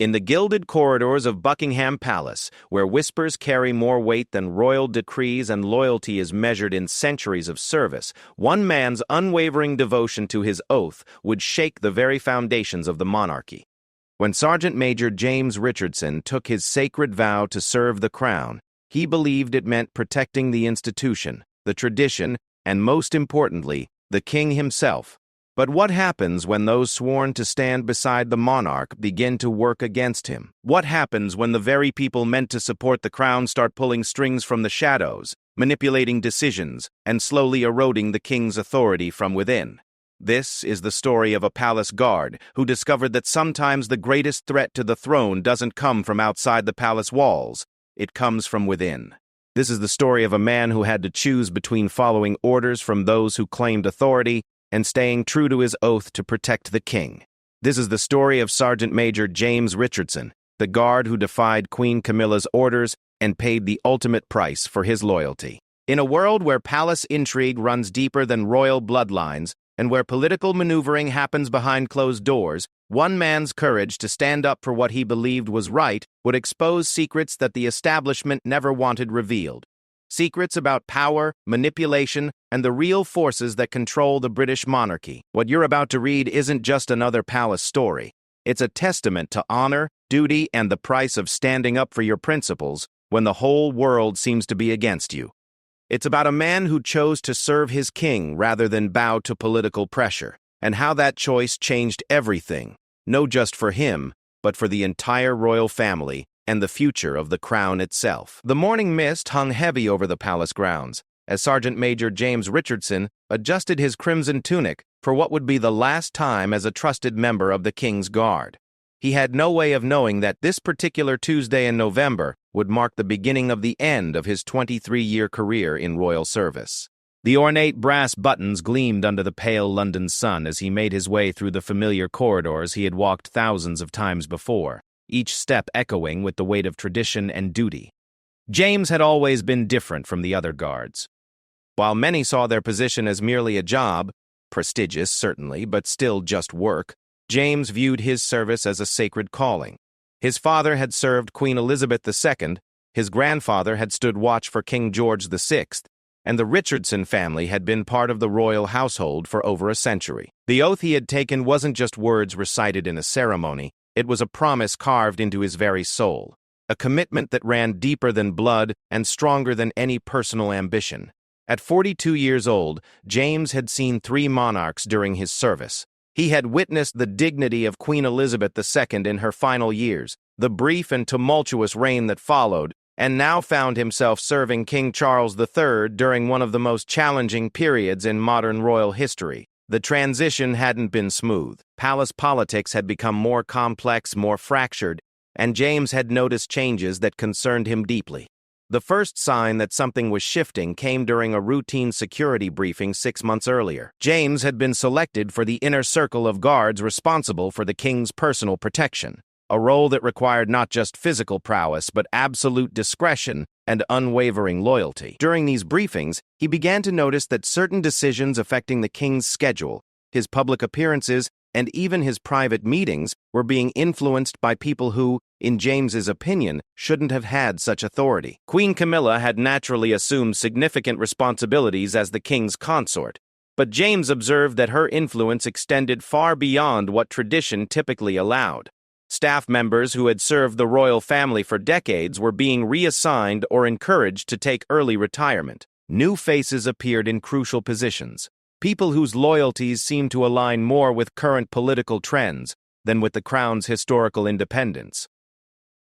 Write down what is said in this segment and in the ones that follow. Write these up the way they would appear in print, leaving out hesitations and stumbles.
In the gilded corridors of Buckingham Palace, where whispers carry more weight than royal decrees and loyalty is measured in centuries of service, one man's unwavering devotion to his oath would shake the very foundations of the monarchy. When Sergeant Major James Richardson took his sacred vow to serve the crown, he believed it meant protecting the institution, the tradition, and most importantly, the king himself. But what happens when those sworn to stand beside the monarch begin to work against him? What happens when the very people meant to support the crown start pulling strings from the shadows, manipulating decisions, and slowly eroding the king's authority from within? This is the story of a palace guard who discovered that sometimes the greatest threat to the throne doesn't come from outside the palace walls, it comes from within. This is the story of a man who had to choose between following orders from those who claimed authority and staying true to his oath to protect the king. This is the story of Sergeant Major James Richardson, the guard who defied Queen Camilla's orders and paid the ultimate price for his loyalty. In a world where palace intrigue runs deeper than royal bloodlines, and where political maneuvering happens behind closed doors, one man's courage to stand up for what he believed was right would expose secrets that the establishment never wanted revealed. Secrets about power, manipulation, and the real forces that control the British monarchy. What you're about to read isn't just another palace story. It's a testament to honor, duty, and the price of standing up for your principles when the whole world seems to be against you. It's about a man who chose to serve his king rather than bow to political pressure, and how that choice changed everything, no just for him, but for the entire royal family and the future of the crown itself. The morning mist hung heavy over the palace grounds as Sergeant Major James Richardson adjusted his crimson tunic for what would be the last time as a trusted member of the King's Guard. He had no way of knowing that this particular Tuesday in November would mark the beginning of the end of his 23-year career in royal service. The ornate brass buttons gleamed under the pale London sun as he made his way through the familiar corridors he had walked thousands of times before, each step echoing with the weight of tradition and duty. James had always been different from the other guards. While many saw their position as merely a job, prestigious certainly, but still just work, James viewed his service as a sacred calling. His father had served Queen Elizabeth II, his grandfather had stood watch for King George VI, and the Richardson family had been part of the royal household for over a century. The oath he had taken wasn't just words recited in a ceremony, it was a promise carved into his very soul, a commitment that ran deeper than blood and stronger than any personal ambition. At 42 years old, James had seen 3 monarchs during his service. He had witnessed the dignity of Queen Elizabeth II in her final years, the brief and tumultuous reign that followed, and now found himself serving King Charles III during one of the most challenging periods in modern royal history. The transition hadn't been smooth. Palace politics had become more complex, more fractured, and James had noticed changes that concerned him deeply. The first sign that something was shifting came during a routine security briefing 6 months earlier. James had been selected for the inner circle of guards responsible for the king's personal protection, a role that required not just physical prowess but absolute discretion and unwavering loyalty. During these briefings, he began to notice that certain decisions affecting the king's schedule, his public appearances, and even his private meetings were being influenced by people who, in James's opinion, shouldn't have had such authority. Queen Camilla had naturally assumed significant responsibilities as the king's consort, but James observed that her influence extended far beyond what tradition typically allowed. Staff members who had served the royal family for decades were being reassigned or encouraged to take early retirement. New faces appeared in crucial positions, people whose loyalties seemed to align more with current political trends than with the crown's historical independence.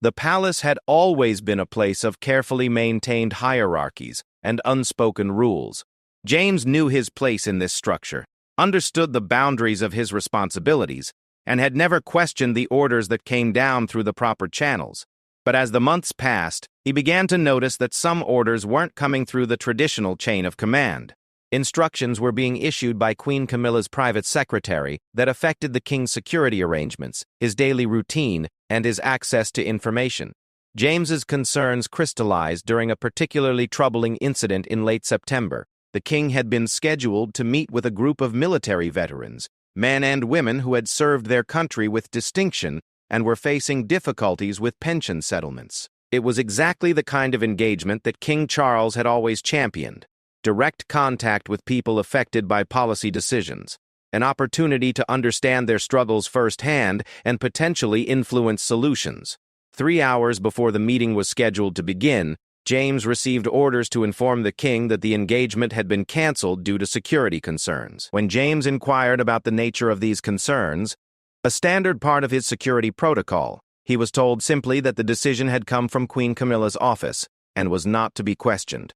The palace had always been a place of carefully maintained hierarchies and unspoken rules. James knew his place in this structure, understood the boundaries of his responsibilities, and had never questioned the orders that came down through the proper channels. But as the months passed, he began to notice that some orders weren't coming through the traditional chain of command. Instructions were being issued by Queen Camilla's private secretary that affected the king's security arrangements, his daily routine, and his access to information. James's concerns crystallized during a particularly troubling incident in late September. The king had been scheduled to meet with a group of military veterans, men and women who had served their country with distinction and were facing difficulties with pension settlements. It was exactly the kind of engagement that King Charles had always championed: direct contact with people affected by policy decisions, an opportunity to understand their struggles firsthand and potentially influence solutions. 3 hours before the meeting was scheduled to begin, James received orders to inform the king that the engagement had been cancelled due to security concerns. When James inquired about the nature of these concerns, a standard part of his security protocol, he was told simply that the decision had come from Queen Camilla's office and was not to be questioned.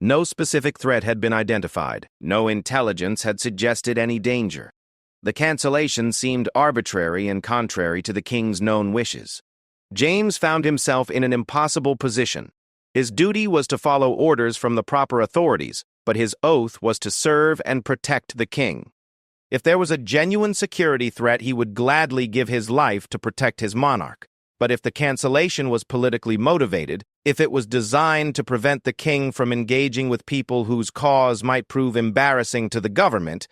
No specific threat had been identified. No intelligence had suggested any danger. The cancellation seemed arbitrary and contrary to the king's known wishes. James found himself in an impossible position. His duty was to follow orders from the proper authorities, but his oath was to serve and protect the king. If there was a genuine security threat, he would gladly give his life to protect his monarch. But if the cancellation was politically motivated, if it was designed to prevent the king from engaging with people whose cause might prove embarrassing to the government,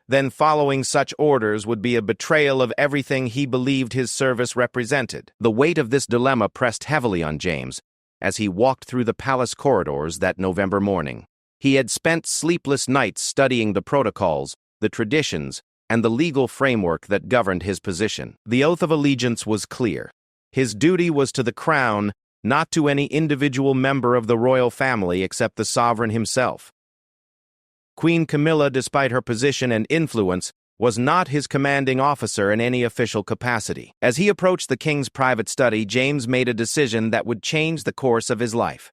then following such orders would be a betrayal of everything he believed his service represented. The weight of this dilemma pressed heavily on James as he walked through the palace corridors that November morning. He had spent sleepless nights studying the protocols, the traditions, and the legal framework that governed his position. The oath of allegiance was clear. His duty was to the crown, not to any individual member of the royal family except the sovereign himself. Queen Camilla, despite her position and influence, was not his commanding officer in any official capacity. As he approached the king's private study, James made a decision that would change the course of his life.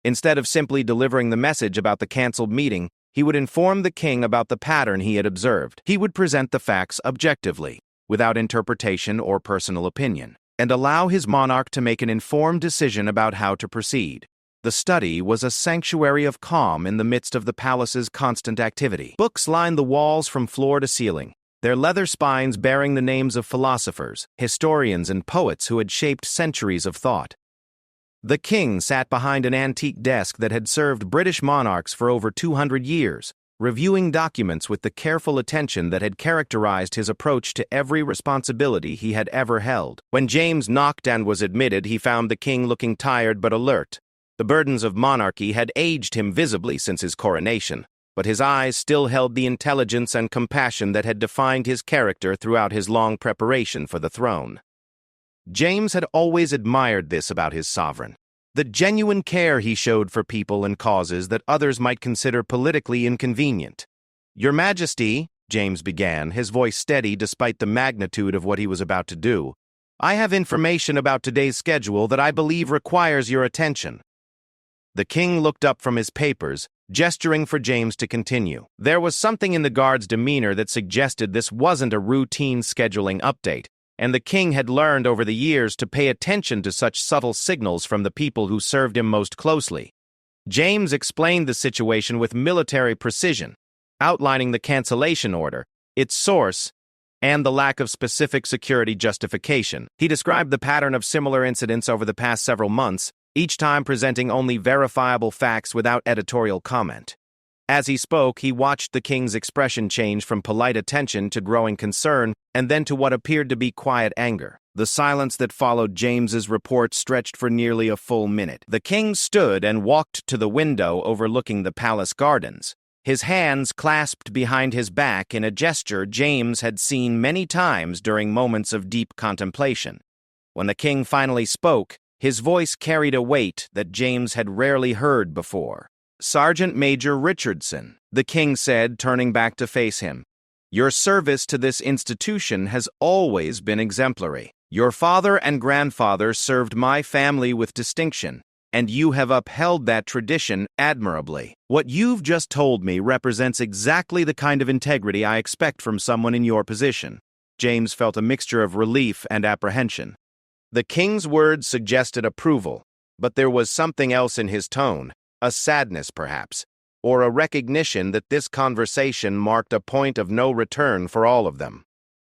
Instead of simply delivering the message about the cancelled meeting, he would inform the king about the pattern he had observed. He would present the facts objectively, without interpretation or personal opinion, and allow his monarch to make an informed decision about how to proceed. The study was a sanctuary of calm in the midst of the palace's constant activity. Books lined the walls from floor to ceiling, their leather spines bearing the names of philosophers, historians, and poets who had shaped centuries of thought. The king sat behind an antique desk that had served British monarchs for over 200 years, reviewing documents with the careful attention that had characterized his approach to every responsibility he had ever held. When James knocked and was admitted, he found the king looking tired but alert. The burdens of monarchy had aged him visibly since his coronation, but his eyes still held the intelligence and compassion that had defined his character throughout his long preparation for the throne. James had always admired this about his sovereign: the genuine care he showed for people and causes that others might consider politically inconvenient. "Your Majesty," James began, his voice steady despite the magnitude of what he was about to do, "I have information about today's schedule that I believe requires your attention." The king looked up from his papers, gesturing for James to continue. There was something in the guard's demeanor that suggested this wasn't a routine scheduling update, and the king had learned over the years to pay attention to such subtle signals from the people who served him most closely. James explained the situation with military precision, outlining the cancellation order, its source, and the lack of specific security justification. He described the pattern of similar incidents over the past several months, each time presenting only verifiable facts without editorial comment. As he spoke, he watched the king's expression change from polite attention to growing concern, and then to what appeared to be quiet anger. The silence that followed James's report stretched for nearly a full minute. The king stood and walked to the window overlooking the palace gardens, his hands clasped behind his back in a gesture James had seen many times during moments of deep contemplation. When the king finally spoke, his voice carried a weight that James had rarely heard before. "Sergeant Major Richardson," the king said, turning back to face him, "your service to this institution has always been exemplary. Your father and grandfather served my family with distinction, and you have upheld that tradition admirably. What you've just told me represents exactly the kind of integrity I expect from someone in your position." James felt a mixture of relief and apprehension. The king's words suggested approval, but there was something else in his tone, a sadness perhaps, or a recognition that this conversation marked a point of no return for all of them.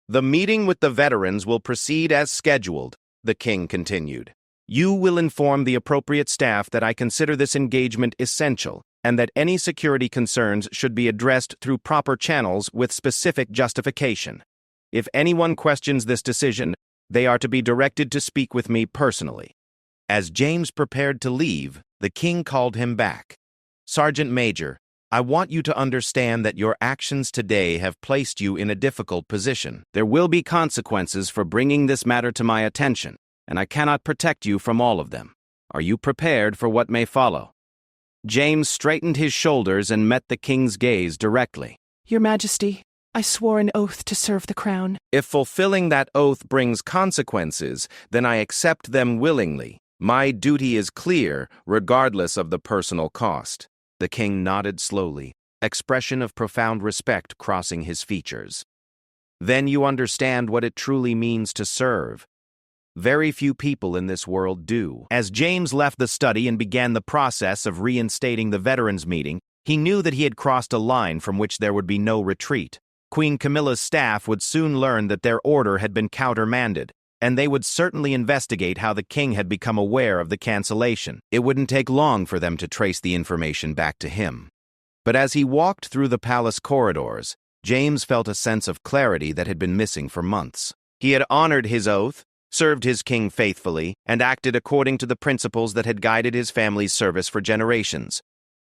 "The meeting with the veterans will proceed as scheduled," the king continued. "You will inform the appropriate staff that I consider this engagement essential, and that any security concerns should be addressed through proper channels with specific justification. If anyone questions this decision, They are to be directed to speak with me personally." As James prepared to leave, the king called him back. "Sergeant Major, I want you to understand that your actions today have placed you in a difficult position. There will be consequences for bringing this matter to my attention, and I cannot protect you from all of them. Are you prepared for what may follow?" James straightened his shoulders and met the king's gaze directly. "Your Majesty, I swore an oath to serve the crown." "If fulfilling that oath brings consequences, then I accept them willingly. My duty is clear, regardless of the personal cost." The king nodded slowly, expression of profound respect crossing his features. "Then you understand what it truly means to serve. Very few people in this world do." As James left the study and began the process of reinstating the veterans' meeting, he knew that he had crossed a line from which there would be no retreat. Queen Camilla's staff would soon learn that their order had been countermanded, and they would certainly investigate how the king had become aware of the cancellation. It wouldn't take long for them to trace the information back to him. But as he walked through the palace corridors, James felt a sense of clarity that had been missing for months. He had honored his oath, served his king faithfully, and acted according to the principles that had guided his family's service for generations.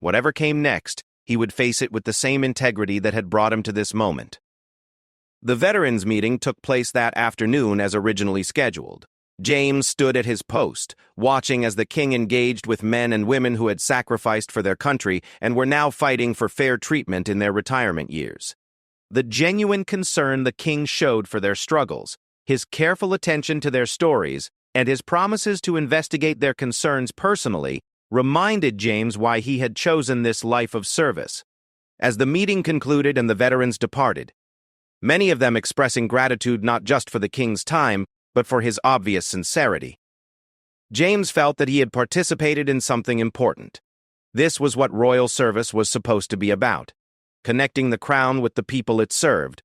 Whatever came next, he would face it with the same integrity that had brought him to this moment. The veterans' meeting took place that afternoon as originally scheduled. James stood at his post, watching as the king engaged with men and women who had sacrificed for their country and were now fighting for fair treatment in their retirement years. The genuine concern the king showed for their struggles, his careful attention to their stories, and his promises to investigate their concerns personally reminded James why he had chosen this life of service. As the meeting concluded and the veterans departed, many of them expressing gratitude not just for the king's time, but for his obvious sincerity, James felt that he had participated in something important. This was what royal service was supposed to be about: connecting the crown with the people it served,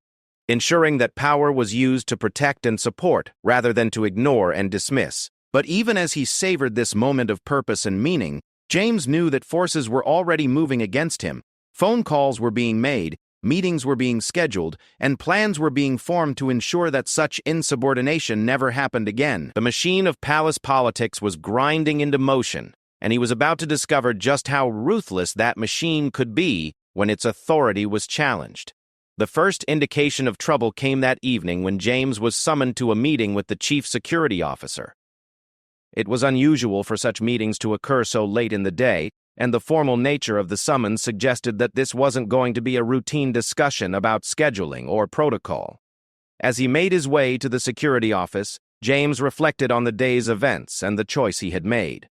ensuring that power was used to protect and support rather than to ignore and dismiss. But even as he savored this moment of purpose and meaning, James knew that forces were already moving against him. Phone calls were being made, meetings were being scheduled, and plans were being formed to ensure that such insubordination never happened again. The machine of palace politics was grinding into motion, and he was about to discover just how ruthless that machine could be when its authority was challenged. The first indication of trouble came that evening when James was summoned to a meeting with the chief security officer. It was unusual for such meetings to occur so late in the day, and the formal nature of the summons suggested that this wasn't going to be a routine discussion about scheduling or protocol. As he made his way to the security office, James reflected on the day's events and the choice he had made.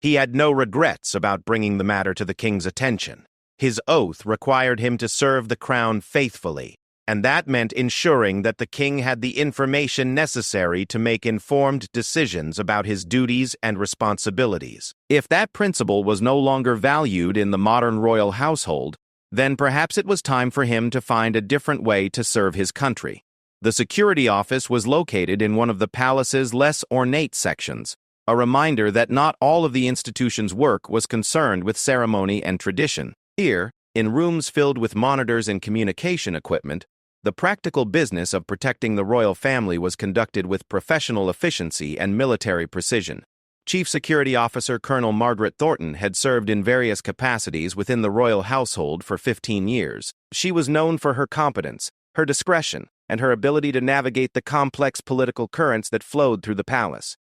He had no regrets about bringing the matter to the king's attention. His oath required him to serve the crown faithfully, and that meant ensuring that the king had the information necessary to make informed decisions about his duties and responsibilities. If that principle was no longer valued in the modern royal household, then perhaps it was time for him to find a different way to serve his country. The security office was located in one of the palace's less ornate sections, a reminder that not all of the institution's work was concerned with ceremony and tradition. Here, in rooms filled with monitors and communication equipment, the practical business of protecting the royal family was conducted with professional efficiency and military precision. Chief Security Officer Colonel Margaret Thornton had served in various capacities within the royal household for 15 years. She was known for her competence, her discretion, and her ability to navigate the complex political currents that flowed through the palace.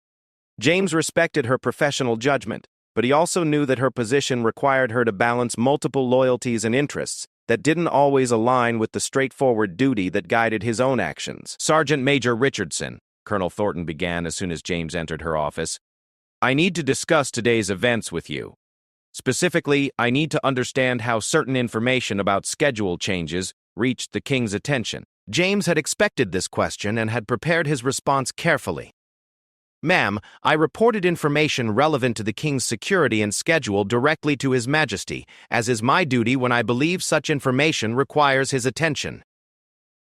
James respected her professional judgment, but he also knew that her position required her to balance multiple loyalties and interests that didn't always align with the straightforward duty that guided his own actions. "Sergeant Major Richardson," Colonel Thornton began as soon as James entered her office, "I need to discuss today's events with you. Specifically, I need to understand how certain information about schedule changes reached the king's attention." James had expected this question and had prepared his response carefully. "Ma'am, I reported information relevant to the king's security and schedule directly to His Majesty, as is my duty when I believe such information requires his attention."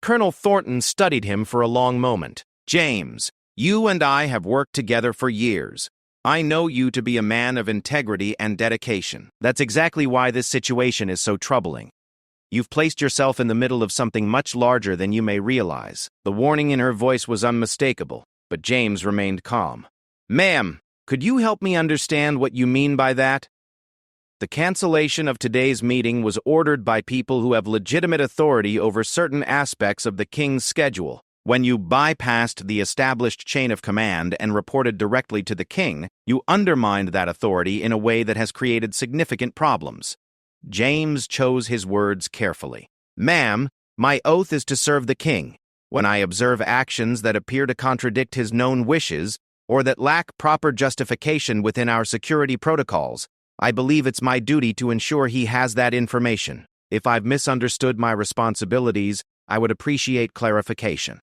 Colonel Thornton studied him for a long moment. "James, you and I have worked together for years. I know you to be a man of integrity and dedication. That's exactly why this situation is so troubling. You've placed yourself in the middle of something much larger than you may realize." The warning in her voice was unmistakable. but James remained calm. "Ma'am, could you help me understand what you mean by that?" The cancellation of today's meeting was ordered by people who have legitimate authority over certain aspects of the king's schedule. When you bypassed the established chain of command and reported directly to the king, you undermined that authority in a way that has created significant problems. James chose his words carefully. "Ma'am, my oath is to serve the king. When I observe actions that appear to contradict his known wishes or that lack proper justification within our security protocols, I believe it's my duty to ensure he has that information. If I've misunderstood my responsibilities, I would appreciate clarification."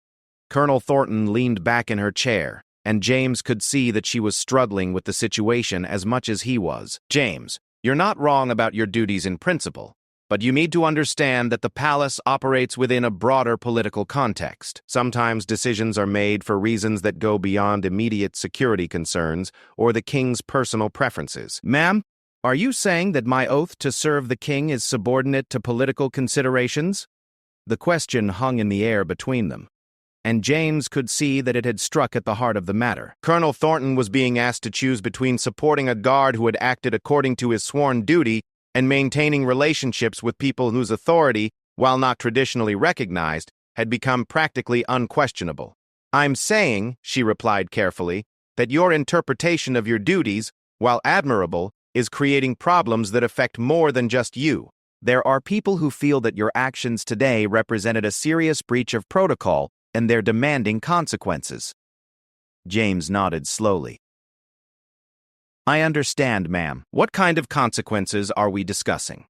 Colonel Thornton leaned back in her chair, and James could see that she was struggling with the situation as much as he was. "James, you're not wrong about your duties in principle, but you need to understand that the palace operates within a broader political context. Sometimes decisions are made for reasons that go beyond immediate security concerns or the king's personal preferences." "Ma'am, are you saying that my oath to serve the king is subordinate to political considerations?" The question hung in the air between them, and James could see that it had struck at the heart of the matter. Colonel Thornton was being asked to choose between supporting a guard who had acted according to his sworn duty and maintaining relationships with people whose authority, while not traditionally recognized, had become practically unquestionable. "I'm saying," she replied carefully, "that your interpretation of your duties, while admirable, is creating problems that affect more than just you. There are people who feel that your actions today represented a serious breach of protocol, and they're demanding consequences." James nodded slowly. "I understand, ma'am. What kind of consequences are we discussing?"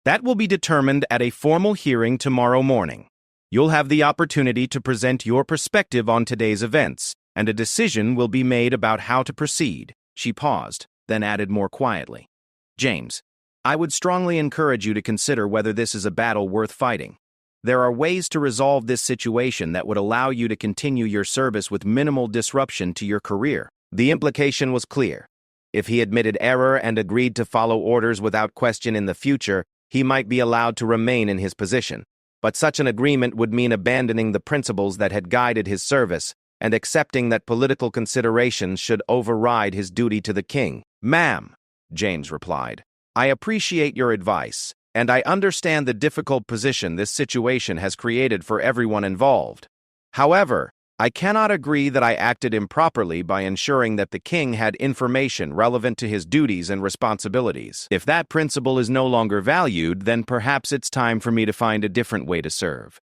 "That will be determined at a formal hearing tomorrow morning. You'll have the opportunity to present your perspective on today's events, and a decision will be made about how to proceed." She paused, then added more quietly, "James, I would strongly encourage you to consider whether this is a battle worth fighting. There are ways to resolve this situation that would allow you to continue your service with minimal disruption to your career." The implication was clear. If he admitted error and agreed to follow orders without question in the future, he might be allowed to remain in his position. But such an agreement would mean abandoning the principles that had guided his service and accepting that political considerations should override his duty to the king. "Ma'am," James replied, "I appreciate your advice, and I understand the difficult position this situation has created for everyone involved. However, I cannot agree that I acted improperly by ensuring that the king had information relevant to his duties and responsibilities. If that principle is no longer valued, then perhaps it's time for me to find a different way to serve."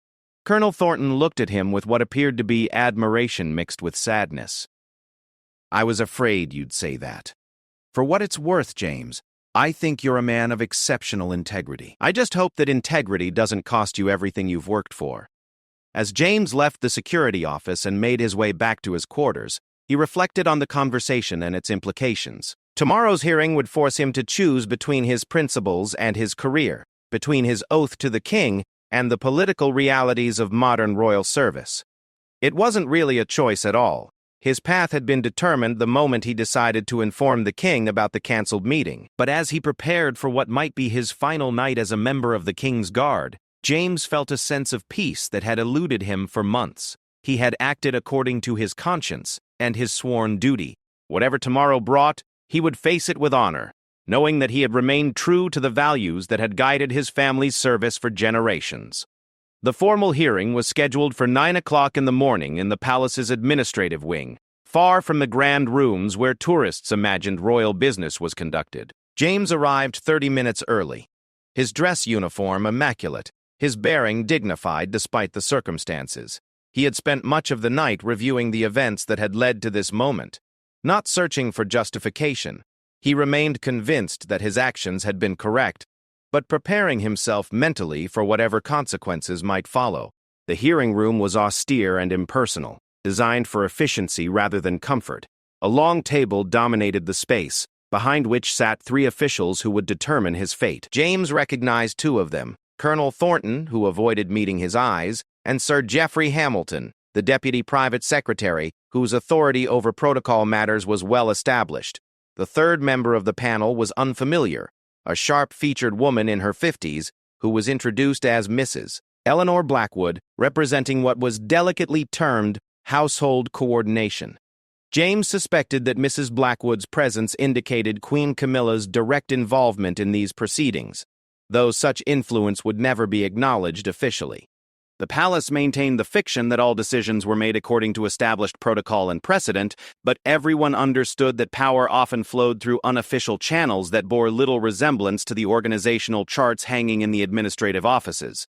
Colonel Thornton looked at him with what appeared to be admiration mixed with sadness. "I was afraid you'd say that. For what it's worth, James, I think you're a man of exceptional integrity. I just hope that integrity doesn't cost you everything you've worked for." As James left the security office and made his way back to his quarters, he reflected on the conversation and its implications. Tomorrow's hearing would force him to choose between his principles and his career, between his oath to the king and the political realities of modern royal service. It wasn't really a choice at all. His path had been determined the moment he decided to inform the king about the cancelled meeting. But as he prepared for what might be his final night as a member of the king's guard, James felt a sense of peace that had eluded him for months. He had acted according to his conscience and his sworn duty. Whatever tomorrow brought, he would face it with honor, knowing that he had remained true to the values that had guided his family's service for generations. The formal hearing was scheduled for 9 o'clock in the morning in the palace's administrative wing, far from the grand rooms where tourists imagined royal business was conducted. James arrived 30 minutes early, his dress uniform immaculate, his bearing dignified despite the circumstances. He had spent much of the night reviewing the events that had led to this moment. Not searching for justification, he remained convinced that his actions had been correct, but preparing himself mentally for whatever consequences might follow. The hearing room was austere and impersonal, designed for efficiency rather than comfort. A long table dominated the space, behind which sat 3 officials who would determine his fate. James recognized 2 of them, Colonel Thornton, who avoided meeting his eyes, and Sir Geoffrey Hamilton, the deputy private secretary, whose authority over protocol matters was well established. The third member of the panel was unfamiliar, a sharp-featured woman in her 50s, who was introduced as Mrs. Eleanor Blackwood, representing what was delicately termed Household coordination. James suspected that Mrs. Blackwood's presence indicated Queen Camilla's direct involvement in these proceedings, though such influence would never be acknowledged officially. The palace maintained the fiction that all decisions were made according to established protocol and precedent, but everyone understood that power often flowed through unofficial channels that bore little resemblance to the organizational charts hanging in the administrative offices.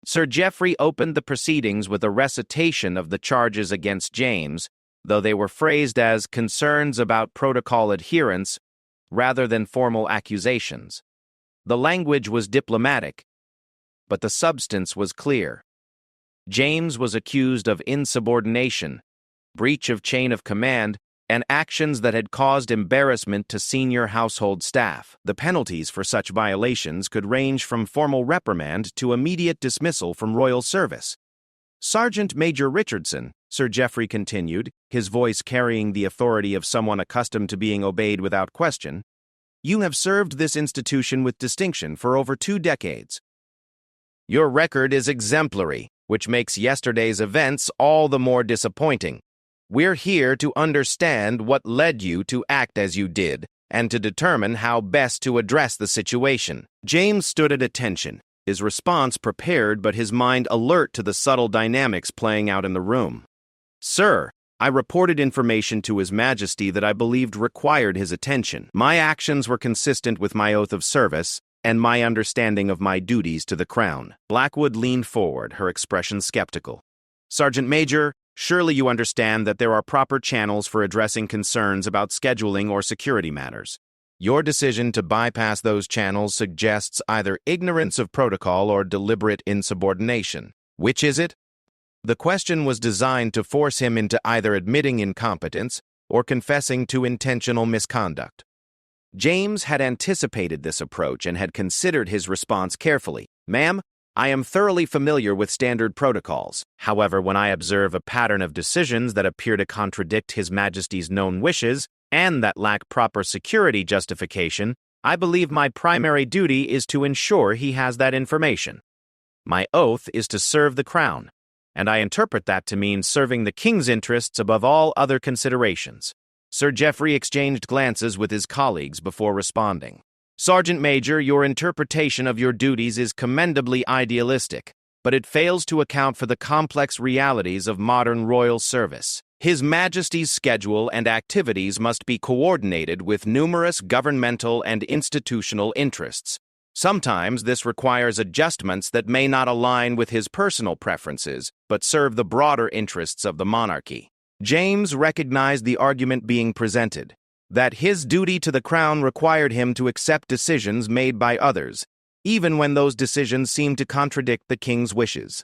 Sir Geoffrey opened the proceedings with a recitation of the charges against James, though they were phrased as concerns about protocol adherence rather than formal accusations. The language was diplomatic, but the substance was clear. James was accused of insubordination, breach of chain of command, and actions that had caused embarrassment to senior household staff. The penalties for such violations could range from formal reprimand to immediate dismissal from royal service. Sergeant Major Richardson, Sir Geoffrey continued, his voice carrying the authority of someone accustomed to being obeyed without question, you have served this institution with distinction for over 2 decades. Your record is exemplary, which makes yesterday's events all the more disappointing. We're here to understand what led you to act as you did, and to determine how best to address the situation. James stood at attention, his response prepared but his mind alert to the subtle dynamics playing out in the room. Sir, I reported information to His Majesty that I believed required his attention. My actions were consistent with my oath of service and my understanding of my duties to the Crown. Blackwood leaned forward, her expression skeptical. Sergeant Major, surely you understand that there are proper channels for addressing concerns about scheduling or security matters. Your decision to bypass those channels suggests either ignorance of protocol or deliberate insubordination. Which is it? The question was designed to force him into either admitting incompetence or confessing to intentional misconduct. James had anticipated this approach and had considered his response carefully. Ma'am, I am thoroughly familiar with standard protocols. However, when I observe a pattern of decisions that appear to contradict His Majesty's known wishes and that lack proper security justification, I believe my primary duty is to ensure he has that information. My oath is to serve the Crown, and I interpret that to mean serving the King's interests above all other considerations. Sir Geoffrey exchanged glances with his colleagues before responding. Sergeant Major, your interpretation of your duties is commendably idealistic, but it fails to account for the complex realities of modern royal service. His Majesty's schedule and activities must be coordinated with numerous governmental and institutional interests. Sometimes this requires adjustments that may not align with his personal preferences, but serve the broader interests of the monarchy. James recognized the argument being presented, that his duty to the Crown required him to accept decisions made by others, even when those decisions seemed to contradict the King's wishes.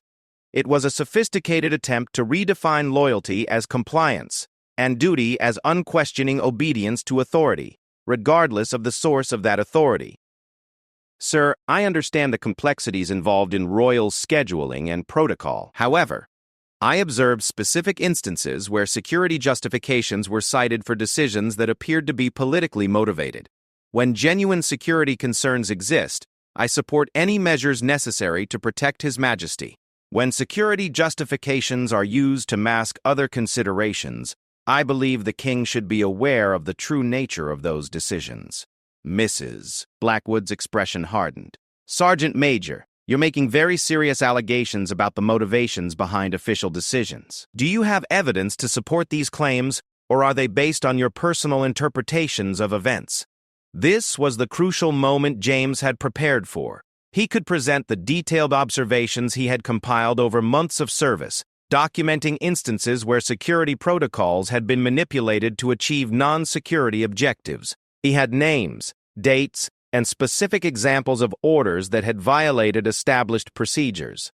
It was a sophisticated attempt to redefine loyalty as compliance, and duty as unquestioning obedience to authority, regardless of the source of that authority. Sir, I understand the complexities involved in royal scheduling and protocol. However, I observed specific instances where security justifications were cited for decisions that appeared to be politically motivated. When genuine security concerns exist, I support any measures necessary to protect His Majesty. When security justifications are used to mask other considerations, I believe the King should be aware of the true nature of those decisions. Mrs. Blackwood's expression hardened. Sergeant Major, you're making very serious allegations about the motivations behind official decisions. Do you have evidence to support these claims, or are they based on your personal interpretations of events? This was the crucial moment James had prepared for. He could present the detailed observations he had compiled over months of service, documenting instances where security protocols had been manipulated to achieve non-security objectives. He had names, dates, and specific examples of orders that had violated established procedures.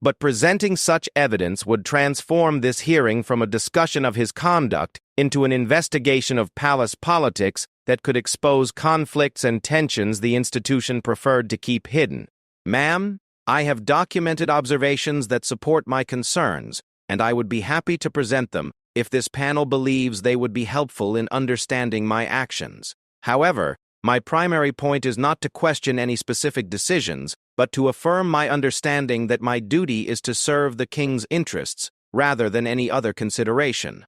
But presenting such evidence would transform this hearing from a discussion of his conduct into an investigation of palace politics that could expose conflicts and tensions the institution preferred to keep hidden. Ma'am, I have documented observations that support my concerns, and I would be happy to present them if this panel believes they would be helpful in understanding my actions. However, my primary point is not to question any specific decisions, but to affirm my understanding that my duty is to serve the King's interests, rather than any other consideration.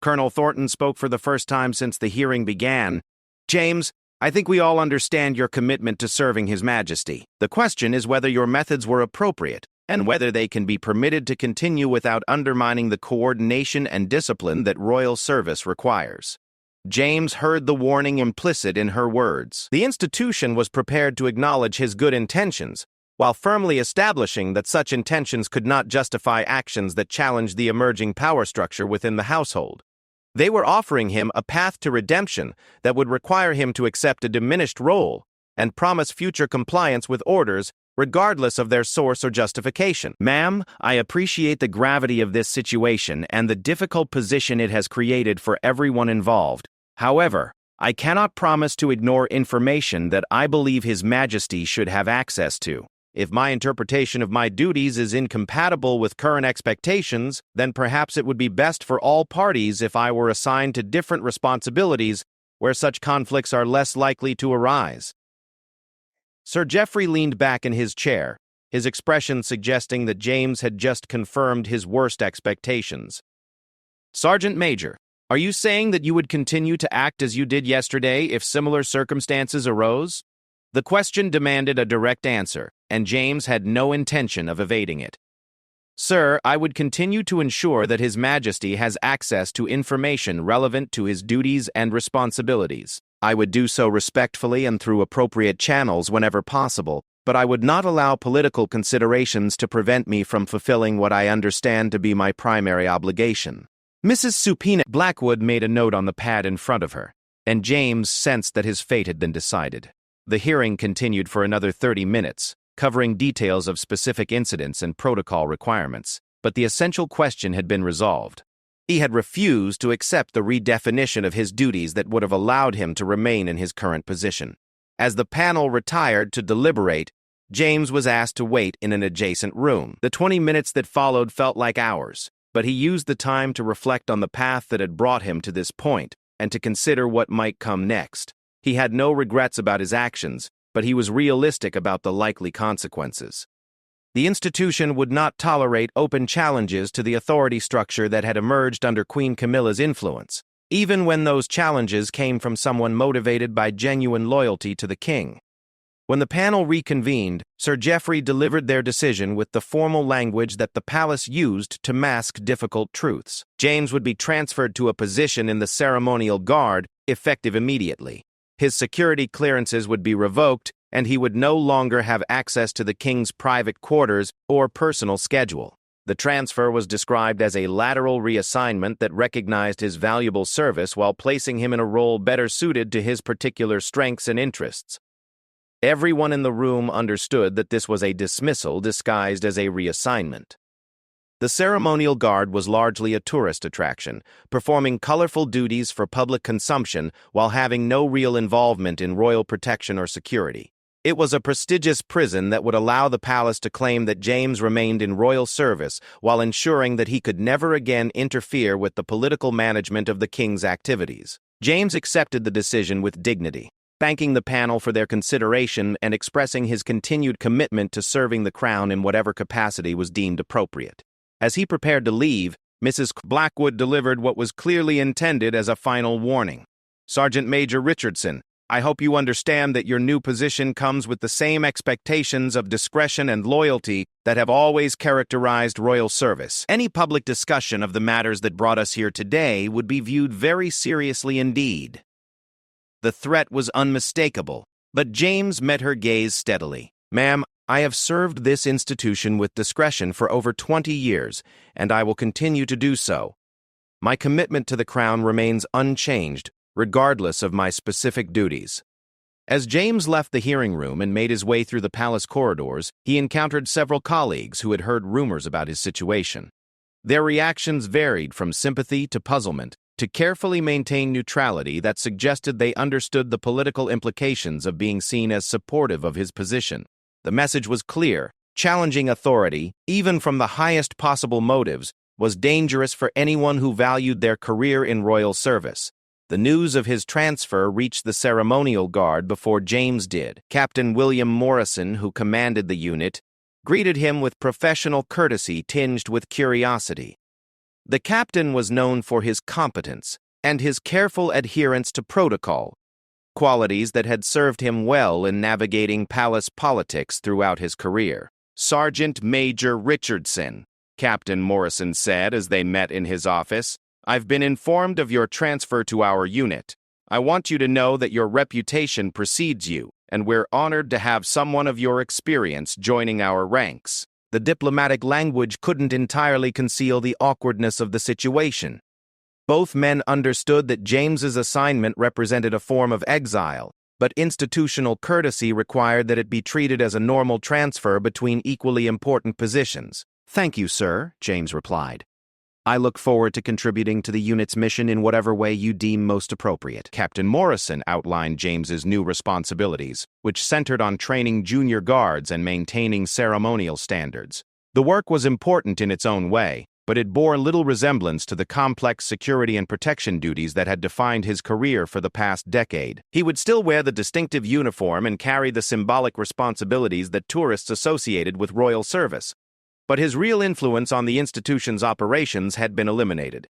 Colonel Thornton spoke for the first time since the hearing began. "James, I think we all understand your commitment to serving His Majesty. The question is whether your methods were appropriate, and whether they can be permitted to continue without undermining the coordination and discipline that royal service requires." James heard the warning implicit in her words. The institution was prepared to acknowledge his good intentions, while firmly establishing that such intentions could not justify actions that challenged the emerging power structure within the household. They were offering him a path to redemption that would require him to accept a diminished role and promise future compliance with orders regardless of their source or justification. "Ma'am, I appreciate the gravity of this situation and the difficult position it has created for everyone involved. However, I cannot promise to ignore information that I believe His Majesty should have access to. If my interpretation of my duties is incompatible with current expectations, then perhaps it would be best for all parties if I were assigned to different responsibilities where such conflicts are less likely to arise." Sir Geoffrey leaned back in his chair, his expression suggesting that James had just confirmed his worst expectations. "Sergeant Major, are you saying that you would continue to act as you did yesterday if similar circumstances arose?" The question demanded a direct answer, and James had no intention of evading it. "Sir, I would continue to ensure that His Majesty has access to information relevant to his duties and responsibilities. I would do so respectfully and through appropriate channels whenever possible, but I would not allow political considerations to prevent me from fulfilling what I understand to be my primary obligation." Mrs. Supina Blackwood made a note on the pad in front of her, and James sensed that his fate had been decided. The hearing continued for another 30 minutes, covering details of specific incidents and protocol requirements, but the essential question had been resolved. He had refused to accept the redefinition of his duties that would have allowed him to remain in his current position. As the panel retired to deliberate, James was asked to wait in an adjacent room. The 20 minutes that followed felt like hours, but he used the time to reflect on the path that had brought him to this point and to consider what might come next. He had no regrets about his actions, but he was realistic about the likely consequences. The institution would not tolerate open challenges to the authority structure that had emerged under Queen Camilla's influence, even when those challenges came from someone motivated by genuine loyalty to the king. When the panel reconvened, Sir Geoffrey delivered their decision with the formal language that the palace used to mask difficult truths. James would be transferred to a position in the ceremonial guard, effective immediately. His security clearances would be revoked, and he would no longer have access to the king's private quarters or personal schedule. The transfer was described as a lateral reassignment that recognized his valuable service while placing him in a role better suited to his particular strengths and interests. Everyone in the room understood that this was a dismissal disguised as a reassignment. The ceremonial guard was largely a tourist attraction, performing colorful duties for public consumption while having no real involvement in royal protection or security. It was a prestigious prison that would allow the palace to claim that James remained in royal service while ensuring that he could never again interfere with the political management of the king's activities. James accepted the decision with dignity, thanking the panel for their consideration and expressing his continued commitment to serving the crown in whatever capacity was deemed appropriate. As he prepared to leave, Mrs. Blackwood delivered what was clearly intended as a final warning. "Sergeant Major Richardson, I hope you understand that your new position comes with the same expectations of discretion and loyalty that have always characterized royal service. Any public discussion of the matters that brought us here today would be viewed very seriously indeed." The threat was unmistakable, but James met her gaze steadily. "Ma'am, I have served this institution with discretion for over 20 years, and I will continue to do so. My commitment to the crown remains unchanged, regardless of my specific duties." As James left the hearing room and made his way through the palace corridors, he encountered several colleagues who had heard rumors about his situation. Their reactions varied from sympathy to puzzlement, to carefully maintain neutrality that suggested they understood the political implications of being seen as supportive of his position. The message was clear: challenging authority, even from the highest possible motives, was dangerous for anyone who valued their career in royal service. The news of his transfer reached the ceremonial guard before James did. Captain William Morrison, who commanded the unit, greeted him with professional courtesy tinged with curiosity. The captain was known for his competence and his careful adherence to protocol, qualities that had served him well in navigating palace politics throughout his career. "Sergeant Major Richardson," Captain Morrison said as they met in his office, "I've been informed of your transfer to our unit. I want you to know that your reputation precedes you, and we're honored to have someone of your experience joining our ranks." The diplomatic language couldn't entirely conceal the awkwardness of the situation. Both men understood that James's assignment represented a form of exile, but institutional courtesy required that it be treated as a normal transfer between equally important positions. "Thank you, sir," James replied. "I look forward to contributing to the unit's mission in whatever way you deem most appropriate." Captain Morrison outlined James's new responsibilities, which centered on training junior guards and maintaining ceremonial standards. The work was important in its own way, but it bore little resemblance to the complex security and protection duties that had defined his career for the past decade. He would still wear the distinctive uniform and carry the symbolic responsibilities that tourists associated with royal service, but his real influence on the institution's operations had been eliminated.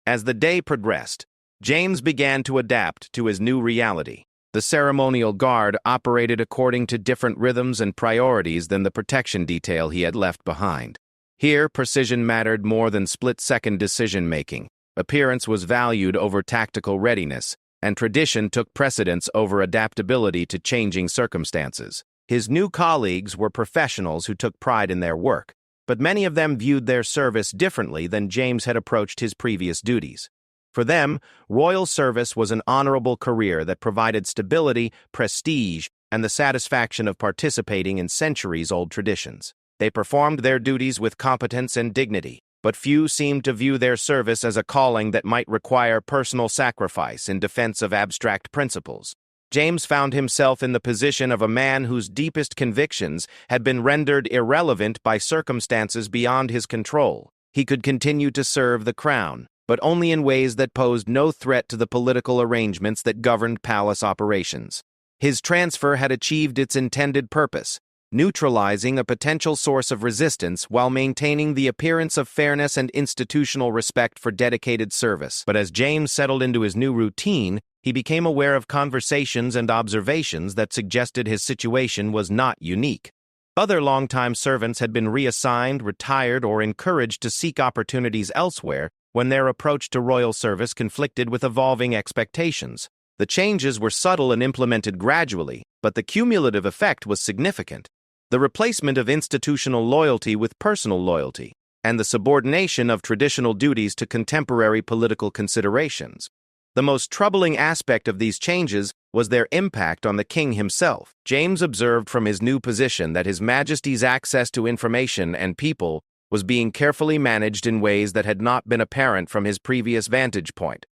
As the day progressed, James began to adapt to his new reality. The ceremonial guard operated according to different rhythms and priorities than the protection detail he had left behind. Here, precision mattered more than split-second decision-making. Appearance was valued over tactical readiness, and tradition took precedence over adaptability to changing circumstances. His new colleagues were professionals who took pride in their work, but many of them viewed their service differently than James had approached his previous duties. For them, royal service was an honorable career that provided stability, prestige, and the satisfaction of participating in centuries-old traditions. They performed their duties with competence and dignity, but few seemed to view their service as a calling that might require personal sacrifice in defense of abstract principles. James found himself in the position of a man whose deepest convictions had been rendered irrelevant by circumstances beyond his control. He could continue to serve the crown, but only in ways that posed no threat to the political arrangements that governed palace operations. His transfer had achieved its intended purpose, neutralizing a potential source of resistance while maintaining the appearance of fairness and institutional respect for dedicated service. But as James settled into his new routine, he became aware of conversations and observations that suggested his situation was not unique. Other longtime servants had been reassigned, retired, or encouraged to seek opportunities elsewhere when their approach to royal service conflicted with evolving expectations. The changes were subtle and implemented gradually, but the cumulative effect was significant. The replacement of institutional loyalty with personal loyalty, and the subordination of traditional duties to contemporary political considerations. The most troubling aspect of these changes was their impact on the king himself. James observed from his new position that His Majesty's access to information and people was being carefully managed in ways that had not been apparent from his previous vantage point.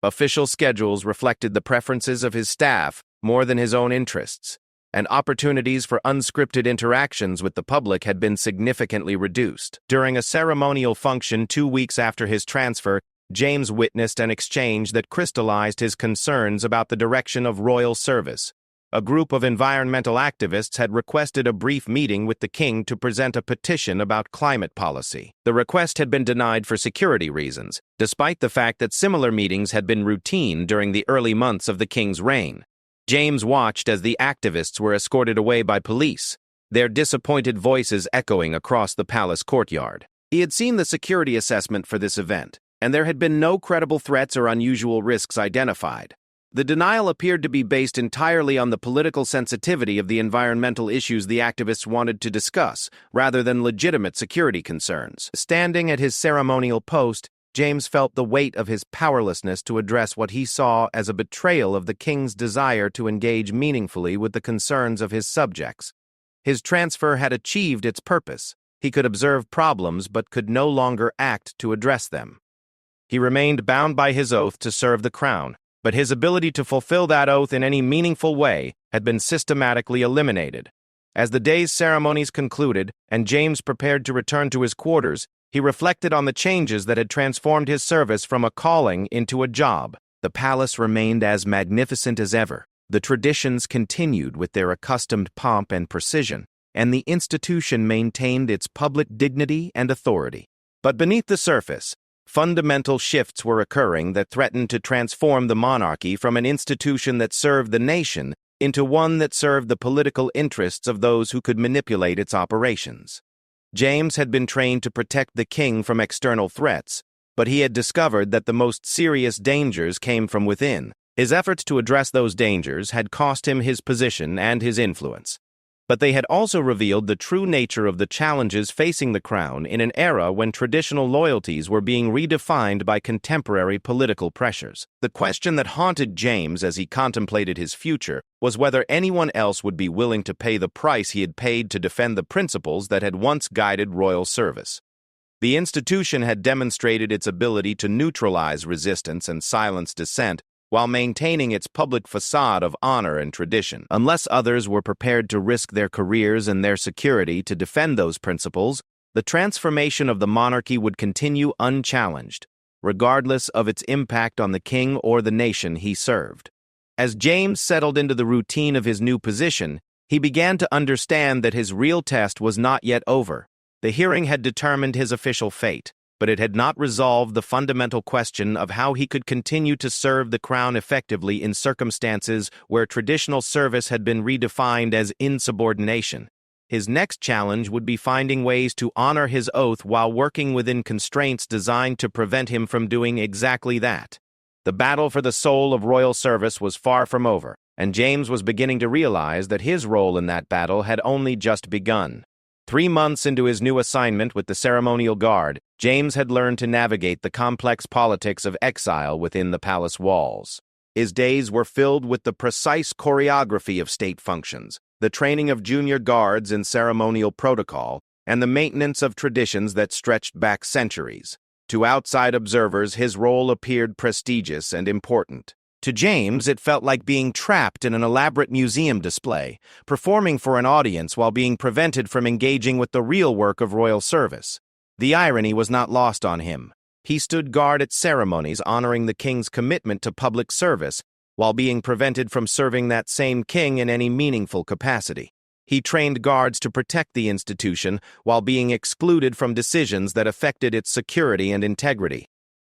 Official schedules reflected the preferences of his staff more than his own interests, and opportunities for unscripted interactions with the public had been significantly reduced. During a ceremonial function 2 weeks after his transfer, James witnessed an exchange that crystallized his concerns about the direction of royal service. A group of environmental activists had requested a brief meeting with the king to present a petition about climate policy. The request had been denied for security reasons, despite the fact that similar meetings had been routine during the early months of the king's reign. James watched as the activists were escorted away by police, their disappointed voices echoing across the palace courtyard. He had seen the security assessment for this event, and there had been no credible threats or unusual risks identified. The denial appeared to be based entirely on the political sensitivity of the environmental issues the activists wanted to discuss, rather than legitimate security concerns. Standing at his ceremonial post, James felt the weight of his powerlessness to address what he saw as a betrayal of the king's desire to engage meaningfully with the concerns of his subjects. His transfer had achieved its purpose. He could observe problems but could no longer act to address them. He remained bound by his oath to serve the crown, but his ability to fulfill that oath in any meaningful way had been systematically eliminated. As the day's ceremonies concluded and James prepared to return to his quarters, he reflected on the changes that had transformed his service from a calling into a job. The palace remained as magnificent as ever. The traditions continued with their accustomed pomp and precision, and the institution maintained its public dignity and authority. But beneath the surface, Fundamental shifts were occurring that threatened to transform the monarchy from an institution that served the nation into one that served the political interests of those who could manipulate its operations. James had been trained to protect the king from external threats, but he had discovered that the most serious dangers came from within. His efforts to address those dangers had cost him his position and his influence. But they had also revealed the true nature of the challenges facing the crown in an era when traditional loyalties were being redefined by contemporary political pressures. The question that haunted James as he contemplated his future was whether anyone else would be willing to pay the price he had paid to defend the principles that had once guided royal service. The institution had demonstrated its ability to neutralize resistance and silence dissent while maintaining its public facade of honor and tradition. Unless others were prepared to risk their careers and their security to defend those principles, the transformation of the monarchy would continue unchallenged, regardless of its impact on the king or the nation he served. As James settled into the routine of his new position, he began to understand that his real test was not yet over. The hearing had determined his official fate, but it had not resolved the fundamental question of how he could continue to serve the crown effectively in circumstances where traditional service had been redefined as insubordination. His next challenge would be finding ways to honor his oath while working within constraints designed to prevent him from doing exactly that. The battle for the soul of royal service was far from over, and James was beginning to realize that his role in that battle had only just begun. 3 months into his new assignment with the ceremonial guard, James had learned to navigate the complex politics of exile within the palace walls. His days were filled with the precise choreography of state functions, the training of junior guards in ceremonial protocol, and the maintenance of traditions that stretched back centuries. To outside observers, his role appeared prestigious and important. To James, it felt like being trapped in an elaborate museum display, performing for an audience while being prevented from engaging with the real work of royal service. The irony was not lost on him. He stood guard at ceremonies honoring the king's commitment to public service, while being prevented from serving that same king in any meaningful capacity. He trained guards to protect the institution while being excluded from decisions that affected its security and integrity.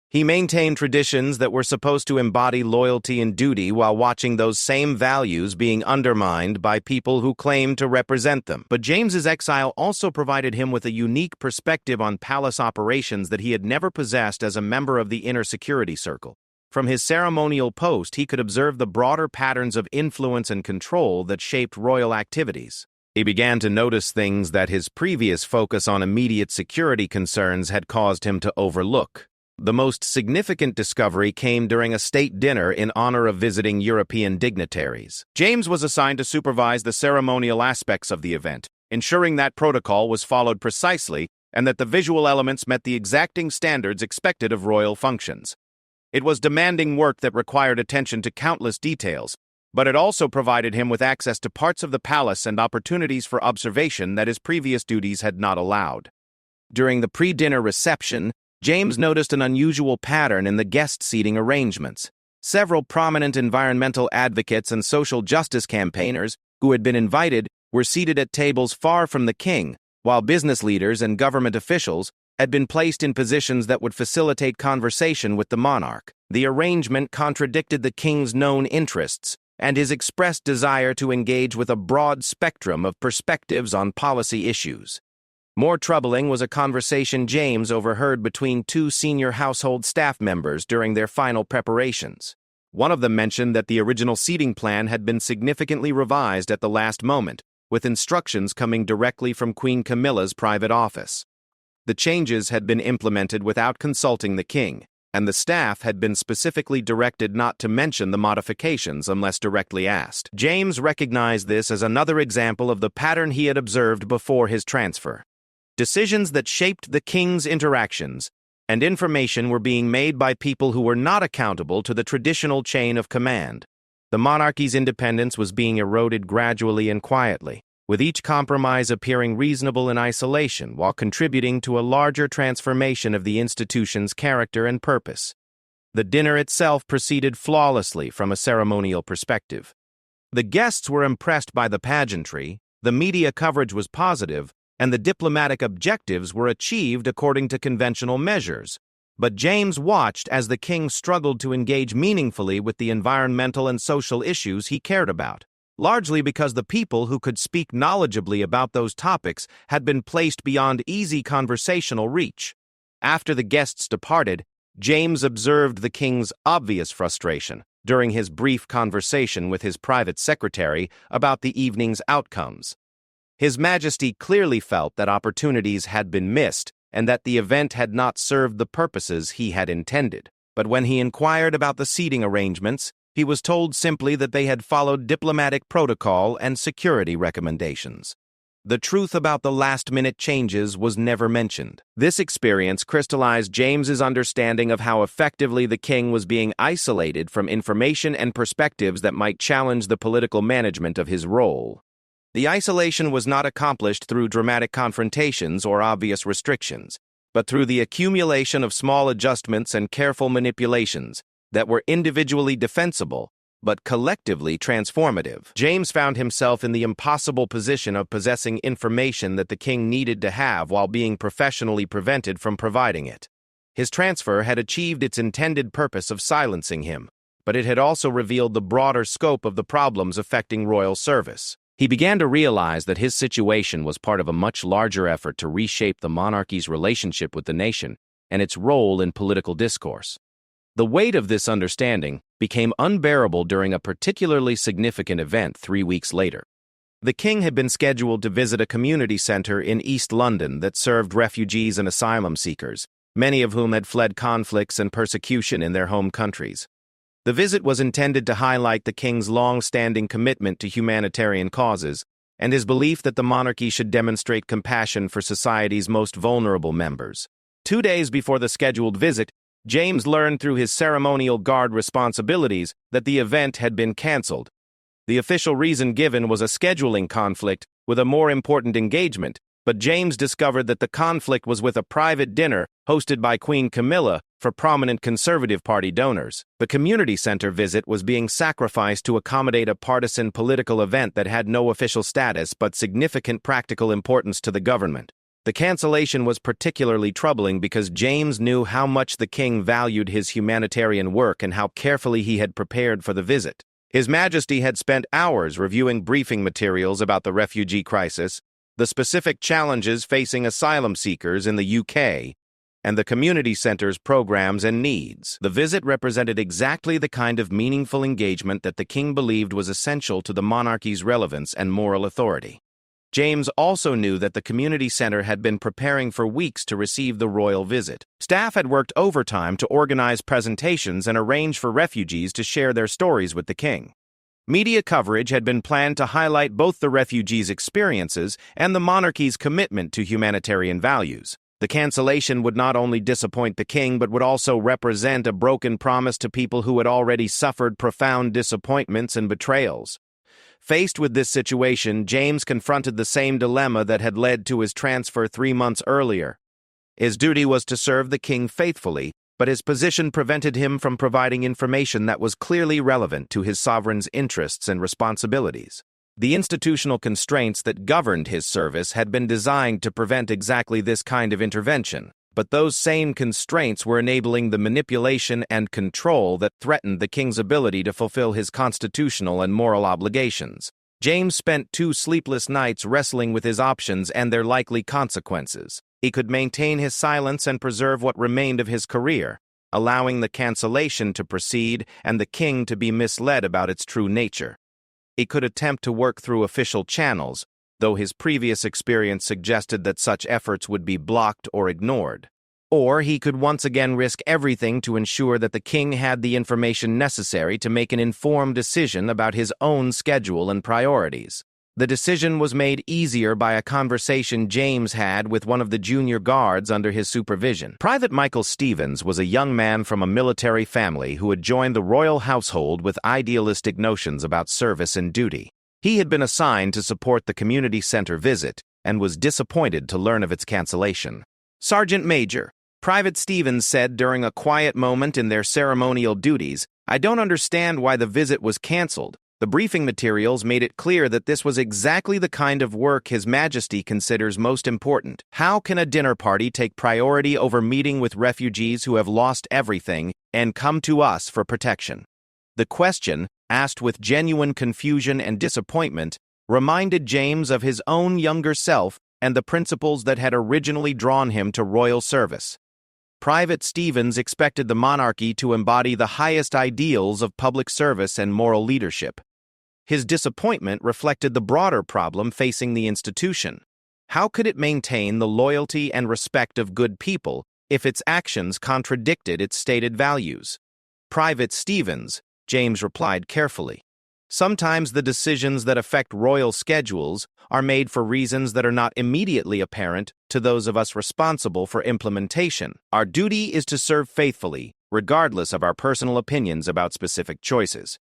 He maintained traditions that were supposed to embody loyalty and duty while watching those same values being undermined by people who claimed to represent them. But James's exile also provided him with a unique perspective on palace operations that he had never possessed as a member of the inner security circle. From his ceremonial post, he could observe the broader patterns of influence and control that shaped royal activities. He began to notice things that his previous focus on immediate security concerns had caused him to overlook. The most significant discovery came during a state dinner in honor of visiting European dignitaries. James was assigned to supervise the ceremonial aspects of the event, ensuring that protocol was followed precisely and that the visual elements met the exacting standards expected of royal functions. It was demanding work that required attention to countless details, but it also provided him with access to parts of the palace and opportunities for observation that his previous duties had not allowed. During the pre-dinner reception, James noticed an unusual pattern in the guest seating arrangements. Several prominent environmental advocates and social justice campaigners who had been invited were seated at tables far from the king, while business leaders and government officials had been placed in positions that would facilitate conversation with the monarch. The arrangement contradicted the king's known interests and his expressed desire to engage with a broad spectrum of perspectives on policy issues. More troubling was a conversation James overheard between 2 senior household staff members during their final preparations. One of them mentioned that the original seating plan had been significantly revised at the last moment, with instructions coming directly from Queen Camilla's private office. The changes had been implemented without consulting the king, and the staff had been specifically directed not to mention the modifications unless directly asked. James recognized this as another example of the pattern he had observed before his transfer. Decisions that shaped the king's interactions and information were being made by people who were not accountable to the traditional chain of command. The monarchy's independence was being eroded gradually and quietly, with each compromise appearing reasonable in isolation while contributing to a larger transformation of the institution's character and purpose. The dinner itself proceeded flawlessly from a ceremonial perspective. The guests were impressed by the pageantry, the media coverage was positive, and the diplomatic objectives were achieved according to conventional measures. But James watched as the king struggled to engage meaningfully with the environmental and social issues he cared about, largely because the people who could speak knowledgeably about those topics had been placed beyond easy conversational reach. After the guests departed, James observed the king's obvious frustration during his brief conversation with his private secretary about the evening's outcomes. His Majesty clearly felt that opportunities had been missed and that the event had not served the purposes he had intended. But when he inquired about the seating arrangements, he was told simply that they had followed diplomatic protocol and security recommendations. The truth about the last-minute changes was never mentioned. This experience crystallized James's understanding of how effectively the king was being isolated from information and perspectives that might challenge the political management of his role. The isolation was not accomplished through dramatic confrontations or obvious restrictions, but through the accumulation of small adjustments and careful manipulations that were individually defensible but collectively transformative. James found himself in the impossible position of possessing information that the king needed to have while being professionally prevented from providing it. His transfer had achieved its intended purpose of silencing him, but it had also revealed the broader scope of the problems affecting royal service. He began to realize that his situation was part of a much larger effort to reshape the monarchy's relationship with the nation and its role in political discourse. The weight of this understanding became unbearable during a particularly significant event 3 weeks later. The king had been scheduled to visit a community center in East London that served refugees and asylum seekers, many of whom had fled conflicts and persecution in their home countries. The visit was intended to highlight the king's long-standing commitment to humanitarian causes and his belief that the monarchy should demonstrate compassion for society's most vulnerable members. 2 days before the scheduled visit, James learned through his ceremonial guard responsibilities that the event had been cancelled. The official reason given was a scheduling conflict with a more important engagement, but James discovered that the conflict was with a private dinner hosted by Queen Camilla for prominent Conservative Party donors. The community center visit was being sacrificed to accommodate a partisan political event that had no official status but significant practical importance to the government. The cancellation was particularly troubling because James knew how much the king valued his humanitarian work and how carefully he had prepared for the visit. His Majesty had spent hours reviewing briefing materials about the refugee crisis, the specific challenges facing asylum seekers in the UK, and the community center's programs and needs. The visit represented exactly the kind of meaningful engagement that the king believed was essential to the monarchy's relevance and moral authority. James also knew that the community center had been preparing for weeks to receive the royal visit. Staff had worked overtime to organize presentations and arrange for refugees to share their stories with the king. Media coverage had been planned to highlight both the refugees' experiences and the monarchy's commitment to humanitarian values. The cancellation would not only disappoint the king but would also represent a broken promise to people who had already suffered profound disappointments and betrayals. Faced with this situation, James confronted the same dilemma that had led to his transfer 3 months earlier. His duty was to serve the king faithfully, but his position prevented him from providing information that was clearly relevant to his sovereign's interests and responsibilities. The institutional constraints that governed his service had been designed to prevent exactly this kind of intervention, but those same constraints were enabling the manipulation and control that threatened the king's ability to fulfill his constitutional and moral obligations. James spent 2 sleepless nights wrestling with his options and their likely consequences. He could maintain his silence and preserve what remained of his career, allowing the cancellation to proceed and the king to be misled about its true nature. He could attempt to work through official channels, though his previous experience suggested that such efforts would be blocked or ignored. Or he could once again risk everything to ensure that the king had the information necessary to make an informed decision about his own schedule and priorities. The decision was made easier by a conversation James had with one of the junior guards under his supervision. Private Michael Stevens was a young man from a military family who had joined the royal household with idealistic notions about service and duty. He had been assigned to support the community center visit and was disappointed to learn of its cancellation. "Sergeant Major," Private Stevens said during a quiet moment in their ceremonial duties, "I don't understand why the visit was canceled. The briefing materials made it clear that this was exactly the kind of work His Majesty considers most important. How can a dinner party take priority over meeting with refugees who have lost everything and come to us for protection? The question, asked with genuine confusion and disappointment, reminded James of his own younger self and the principles that had originally drawn him to royal service. Private Stevens expected the monarchy to embody the highest ideals of public service and moral leadership. His disappointment reflected the broader problem facing the institution. How could it maintain the loyalty and respect of good people if its actions contradicted its stated values? Private Stevens, James replied carefully. Sometimes the decisions that affect royal schedules are made for reasons that are not immediately apparent to those of us responsible for implementation. Our duty is to serve faithfully, regardless of our personal opinions about specific choices.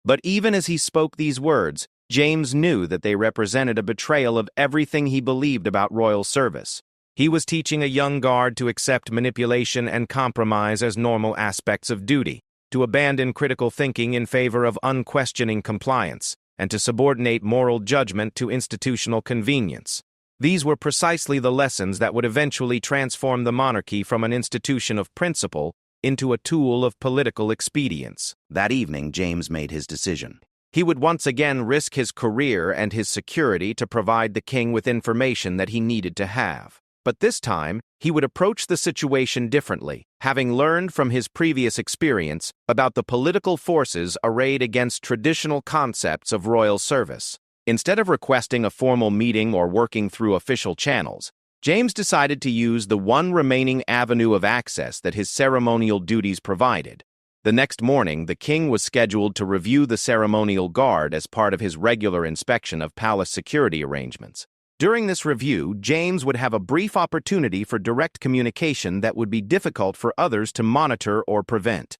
But even as he spoke these words, James knew that they represented a betrayal of everything he believed about royal service. He was teaching a young guard to accept manipulation and compromise as normal aspects of duty, to abandon critical thinking in favor of unquestioning compliance, and to subordinate moral judgment to institutional convenience. These were precisely the lessons that would eventually transform the monarchy from an institution of principle into a tool of political expedience. That evening, James made his decision. He would once again risk his career and his security to provide the king with information that he needed to have. But this time, he would approach the situation differently, having learned from his previous experience about the political forces arrayed against traditional concepts of royal service. Instead of requesting a formal meeting or working through official channels, James decided to use the one remaining avenue of access that his ceremonial duties provided. The next morning, the king was scheduled to review the ceremonial guard as part of his regular inspection of palace security arrangements. During this review, James would have a brief opportunity for direct communication that would be difficult for others to monitor or prevent.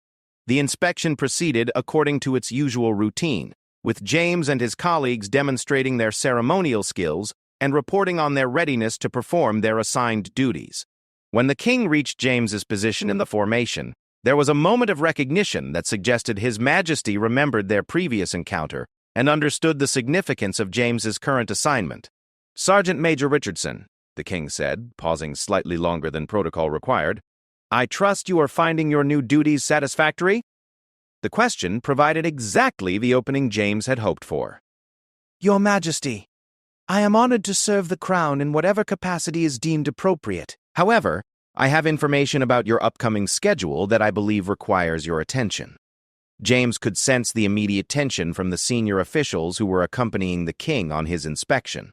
The inspection proceeded according to its usual routine, with James and his colleagues demonstrating their ceremonial skills and reporting on their readiness to perform their assigned duties. When the king reached James's position in the formation, there was a moment of recognition that suggested His Majesty remembered their previous encounter and understood the significance of James's current assignment. "Sergeant Major Richardson," the king said, pausing slightly longer than protocol required, "I trust you are finding your new duties satisfactory?" The question provided exactly the opening James had hoped for. "Your Majesty, I am honored to serve the crown in whatever capacity is deemed appropriate. However, I have information about your upcoming schedule that I believe requires your attention." James could sense the immediate tension from the senior officials who were accompanying the king on his inspection.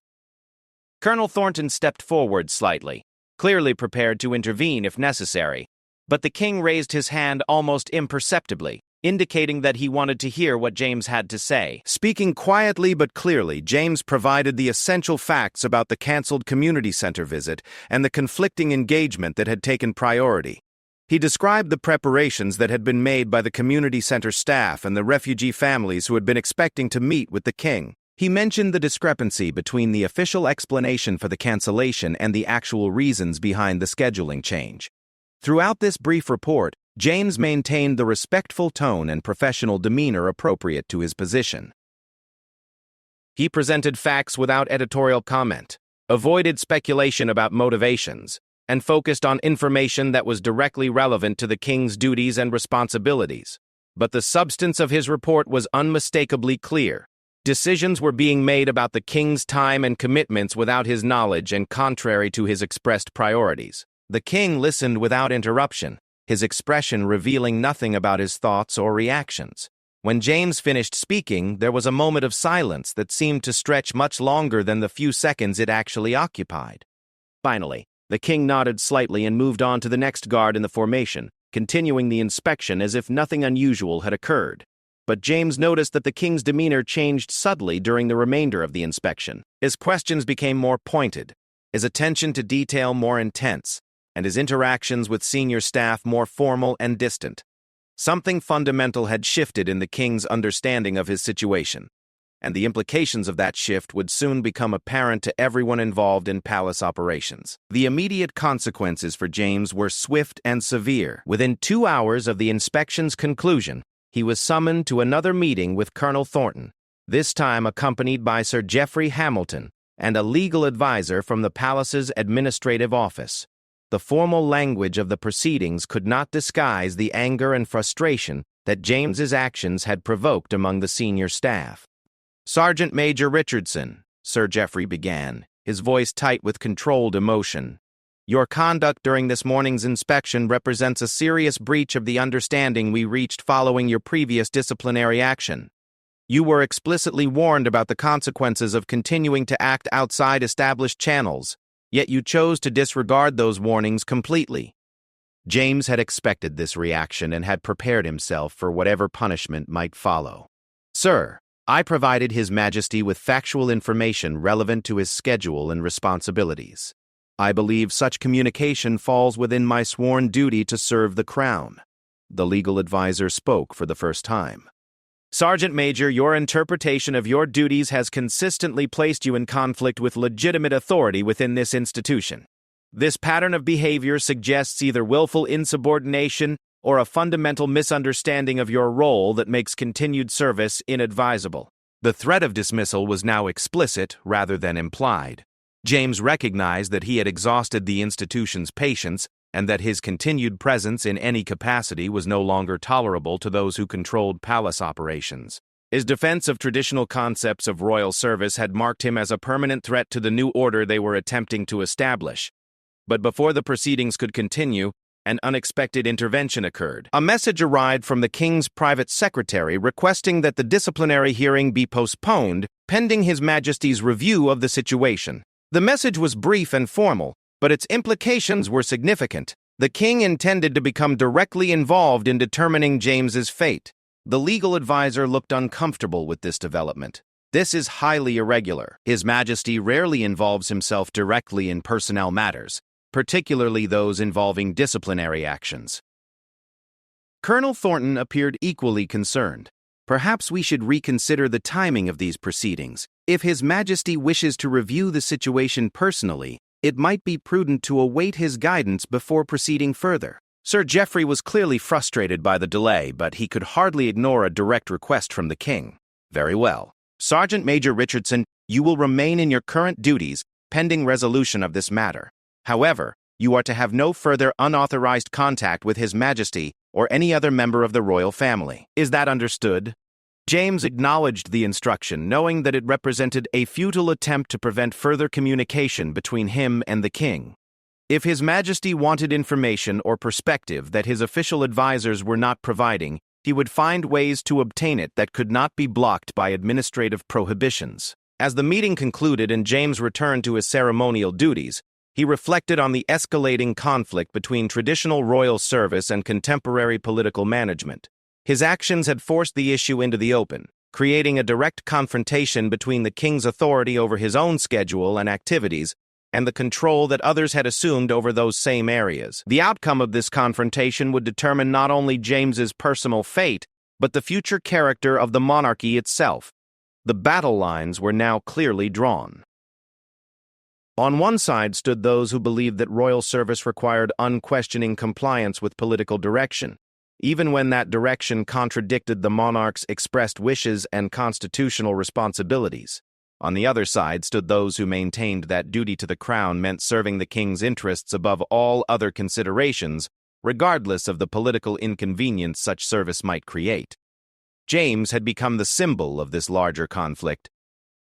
Colonel Thornton stepped forward slightly, clearly prepared to intervene if necessary, but the king raised his hand almost imperceptibly, indicating that he wanted to hear what James had to say. Speaking quietly but clearly, James provided the essential facts about the canceled community center visit and the conflicting engagement that had taken priority. He described the preparations that had been made by the community center staff and the refugee families who had been expecting to meet with the king. He mentioned the discrepancy between the official explanation for the cancellation and the actual reasons behind the scheduling change. Throughout this brief report, James maintained the respectful tone and professional demeanor appropriate to his position. He presented facts without editorial comment, avoided speculation about motivations, and focused on information that was directly relevant to the king's duties and responsibilities. But the substance of his report was unmistakably clear. Decisions were being made about the king's time and commitments without his knowledge and contrary to his expressed priorities. The king listened without interruption, his expression revealing nothing about his thoughts or reactions. When James finished speaking, there was a moment of silence that seemed to stretch much longer than the few seconds it actually occupied. Finally, the king nodded slightly and moved on to the next guard in the formation, continuing the inspection as if nothing unusual had occurred. But James noticed that the king's demeanor changed subtly during the remainder of the inspection. His questions became more pointed, his attention to detail more intense, and his interactions with senior staff more formal and distant. Something fundamental had shifted in the king's understanding of his situation, and the implications of that shift would soon become apparent to everyone involved in palace operations. The immediate consequences for James were swift and severe. Within 2 hours of the inspection's conclusion, he was summoned to another meeting with Colonel Thornton, this time accompanied by Sir Geoffrey Hamilton and a legal advisor from the palace's administrative office. The formal language of the proceedings could not disguise the anger and frustration that James's actions had provoked among the senior staff. "Sergeant Major Richardson," Sir Geoffrey began, his voice tight with controlled emotion, "your conduct during this morning's inspection represents a serious breach of the understanding we reached following your previous disciplinary action. You were explicitly warned about the consequences of continuing to act outside established channels, yet you chose to disregard those warnings completely." James had expected this reaction and had prepared himself for whatever punishment might follow. "Sir, I provided His Majesty with factual information relevant to his schedule and responsibilities. I believe such communication falls within my sworn duty to serve the Crown." The legal advisor spoke for the first time. "Sergeant Major, your interpretation of your duties has consistently placed you in conflict with legitimate authority within this institution. This pattern of behavior suggests either willful insubordination or a fundamental misunderstanding of your role that makes continued service inadvisable." The threat of dismissal was now explicit rather than implied. James recognized that he had exhausted the institution's patience and that his continued presence in any capacity was no longer tolerable to those who controlled palace operations. His defense of traditional concepts of royal service had marked him as a permanent threat to the new order they were attempting to establish. But before the proceedings could continue, an unexpected intervention occurred. A message arrived from the king's private secretary requesting that the disciplinary hearing be postponed pending His Majesty's review of the situation. The message was brief and formal, but its implications were significant. The king intended to become directly involved in determining James's fate. The legal advisor looked uncomfortable with this development. "This is highly irregular. His Majesty rarely involves himself directly in personnel matters, particularly those involving disciplinary actions." Colonel Thornton appeared equally concerned. "Perhaps we should reconsider the timing of these proceedings. If His Majesty wishes to review the situation personally, it might be prudent to await his guidance before proceeding further." Sir Geoffrey was clearly frustrated by the delay, but he could hardly ignore a direct request from the king. "Very well. Sergeant Major Richardson, you will remain in your current duties, pending resolution of this matter. However, you are to have no further unauthorized contact with His Majesty or any other member of the royal family. Is that understood?" James acknowledged the instruction, knowing that it represented a futile attempt to prevent further communication between him and the king. If His Majesty wanted information or perspective that his official advisors were not providing, he would find ways to obtain it that could not be blocked by administrative prohibitions. As the meeting concluded and James returned to his ceremonial duties, he reflected on the escalating conflict between traditional royal service and contemporary political management. His actions had forced the issue into the open, creating a direct confrontation between the king's authority over his own schedule and activities and the control that others had assumed over those same areas. The outcome of this confrontation would determine not only James's personal fate, but the future character of the monarchy itself. The battle lines were now clearly drawn. On one side stood those who believed that royal service required unquestioning compliance with political direction, even when that direction contradicted the monarch's expressed wishes and constitutional responsibilities. On the other side stood those who maintained that duty to the crown meant serving the king's interests above all other considerations, regardless of the political inconvenience such service might create. James had become the symbol of this larger conflict,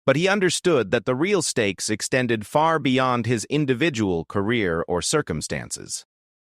but he understood that the real stakes extended far beyond his individual career or circumstances.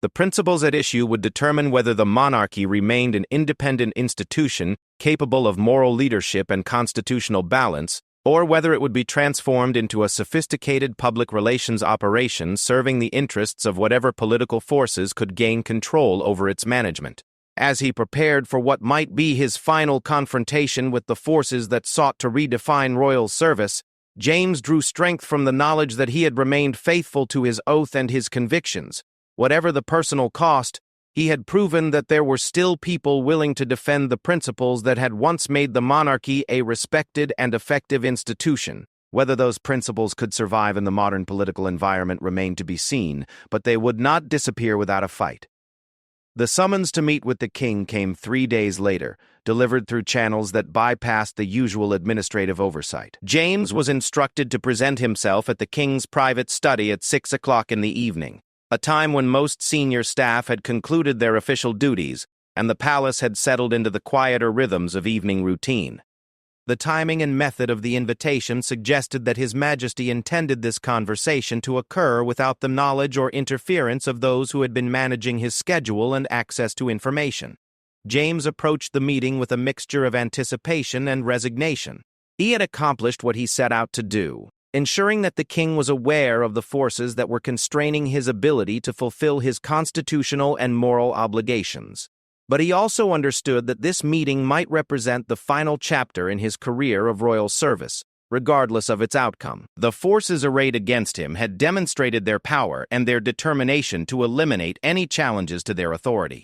The principles at issue would determine whether the monarchy remained an independent institution capable of moral leadership and constitutional balance, or whether it would be transformed into a sophisticated public relations operation serving the interests of whatever political forces could gain control over its management. As he prepared for what might be his final confrontation with the forces that sought to redefine royal service, James drew strength from the knowledge that he had remained faithful to his oath and his convictions. Whatever the personal cost, he had proven that there were still people willing to defend the principles that had once made the monarchy a respected and effective institution. Whether those principles could survive in the modern political environment remained to be seen, but they would not disappear without a fight. The summons to meet with the king came 3 days later, delivered through channels that bypassed the usual administrative oversight. James was instructed to present himself at the king's private study at 6 o'clock in the evening, a time when most senior staff had concluded their official duties and the palace had settled into the quieter rhythms of evening routine. The timing and method of the invitation suggested that His Majesty intended this conversation to occur without the knowledge or interference of those who had been managing his schedule and access to information. James approached the meeting with a mixture of anticipation and resignation. He had accomplished what he set out to do, ensuring that the king was aware of the forces that were constraining his ability to fulfill his constitutional and moral obligations. But he also understood that this meeting might represent the final chapter in his career of royal service, regardless of its outcome. The forces arrayed against him had demonstrated their power and their determination to eliminate any challenges to their authority.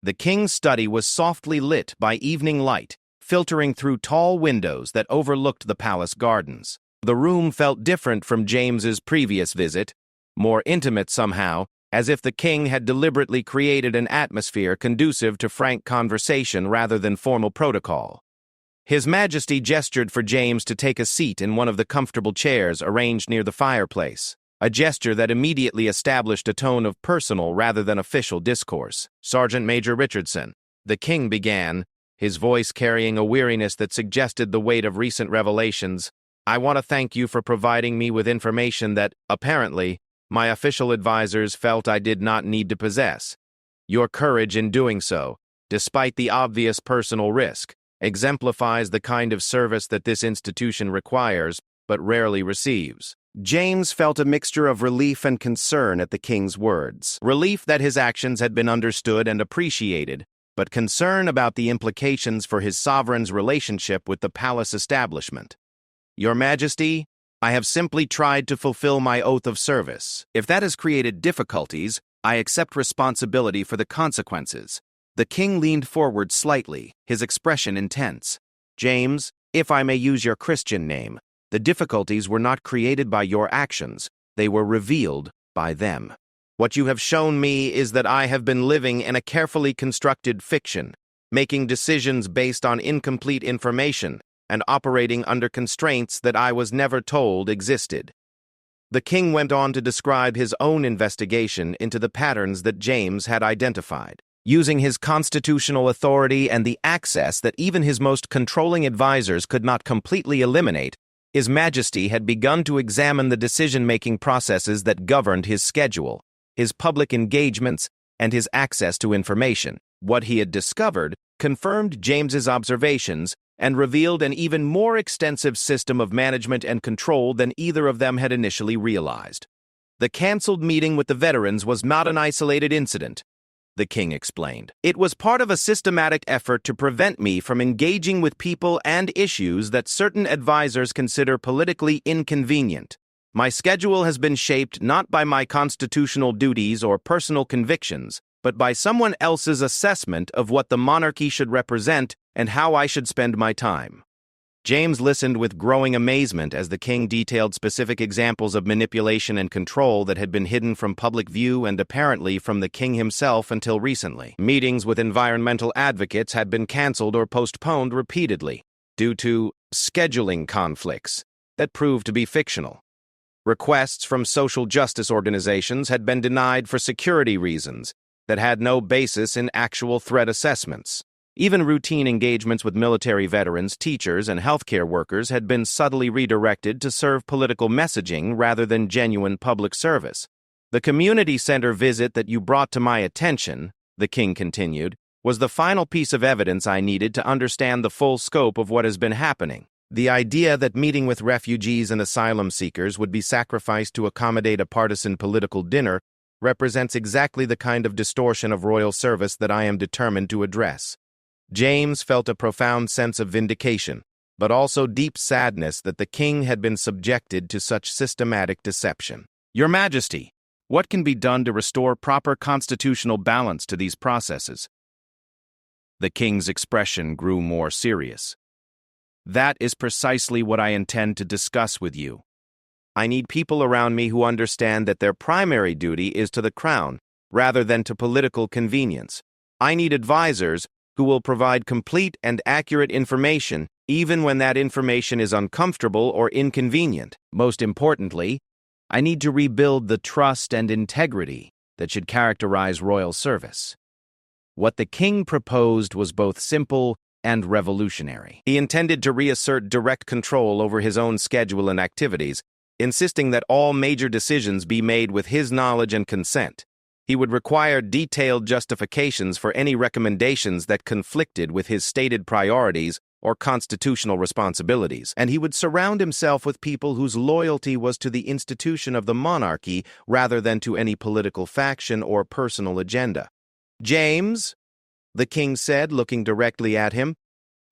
The king's study was softly lit by evening light, filtering through tall windows that overlooked the palace gardens. The room felt different from James's previous visit, more intimate somehow, as if the king had deliberately created an atmosphere conducive to frank conversation rather than formal protocol. His Majesty gestured for James to take a seat in one of the comfortable chairs arranged near the fireplace, a gesture that immediately established a tone of personal rather than official discourse. "Sergeant Major Richardson," the king began, his voice carrying a weariness that suggested the weight of recent revelations, "I want to thank you for providing me with information that, apparently, my official advisors felt I did not need to possess. Your courage in doing so, despite the obvious personal risk, exemplifies the kind of service that this institution requires, but rarely receives." James felt a mixture of relief and concern at the king's words. Relief that his actions had been understood and appreciated, but concern about the implications for his sovereign's relationship with the palace establishment. "Your Majesty, I have simply tried to fulfill my oath of service. If that has created difficulties, I accept responsibility for the consequences." The king leaned forward slightly, his expression intense. "James, if I may use your Christian name, the difficulties were not created by your actions, they were revealed by them. What you have shown me is that I have been living in a carefully constructed fiction, making decisions based on incomplete information, and operating under constraints that I was never told existed." The king went on to describe his own investigation into the patterns that James had identified. Using his constitutional authority and the access that even his most controlling advisors could not completely eliminate, His Majesty had begun to examine the decision-making processes that governed his schedule, his public engagements, and his access to information. What he had discovered confirmed James's observations and revealed an even more extensive system of management and control than either of them had initially realized. The canceled meeting with the veterans was not an isolated incident, the king explained. It was part of a systematic effort to prevent me from engaging with people and issues that certain advisors consider politically inconvenient. My schedule has been shaped not by my constitutional duties or personal convictions, but by someone else's assessment of what the monarchy should represent and how I should spend my time. James listened with growing amazement as the king detailed specific examples of manipulation and control that had been hidden from public view and apparently from the king himself until recently. Meetings with environmental advocates had been canceled or postponed repeatedly due to scheduling conflicts that proved to be fictional. Requests from social justice organizations had been denied for security reasons that had no basis in actual threat assessments. Even routine engagements with military veterans, teachers, and healthcare workers had been subtly redirected to serve political messaging rather than genuine public service. The community center visit that you brought to my attention, the king continued, was the final piece of evidence I needed to understand the full scope of what has been happening. The idea that meeting with refugees and asylum seekers would be sacrificed to accommodate a partisan political dinner represents exactly the kind of distortion of royal service that I am determined to address. James felt a profound sense of vindication, but also deep sadness that the king had been subjected to such systematic deception. Your Majesty, what can be done to restore proper constitutional balance to these processes? The king's expression grew more serious. That is precisely what I intend to discuss with you. I need people around me who understand that their primary duty is to the crown rather than to political convenience. I need advisors who will provide complete and accurate information, even when that information is uncomfortable or inconvenient. Most importantly, I need to rebuild the trust and integrity that should characterize royal service. What the king proposed was both simple and revolutionary. He intended to reassert direct control over his own schedule and activities, insisting that all major decisions be made with his knowledge and consent. He would require detailed justifications for any recommendations that conflicted with his stated priorities or constitutional responsibilities, and he would surround himself with people whose loyalty was to the institution of the monarchy rather than to any political faction or personal agenda. "James," the king said, looking directly at him,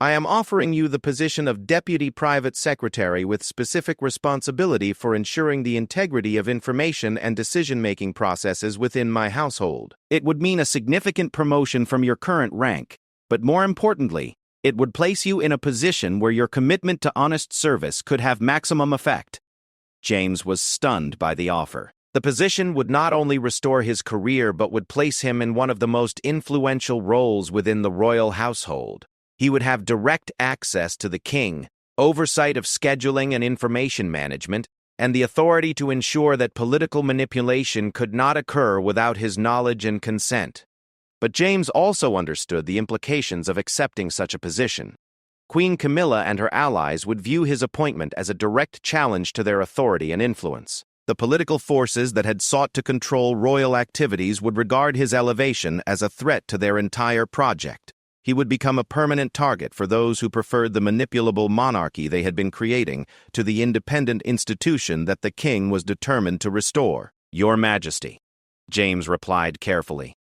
"I am offering you the position of Deputy Private Secretary with specific responsibility for ensuring the integrity of information and decision-making processes within my household. It would mean a significant promotion from your current rank, but more importantly, it would place you in a position where your commitment to honest service could have maximum effect." James was stunned by the offer. The position would not only restore his career but would place him in one of the most influential roles within the royal household. He would have direct access to the king, oversight of scheduling and information management, and the authority to ensure that political manipulation could not occur without his knowledge and consent. But James also understood the implications of accepting such a position. Queen Camilla and her allies would view his appointment as a direct challenge to their authority and influence. The political forces that had sought to control royal activities would regard his elevation as a threat to their entire project. He would become a permanent target for those who preferred the manipulable monarchy they had been creating to the independent institution that the king was determined to restore. "Your Majesty," James replied carefully,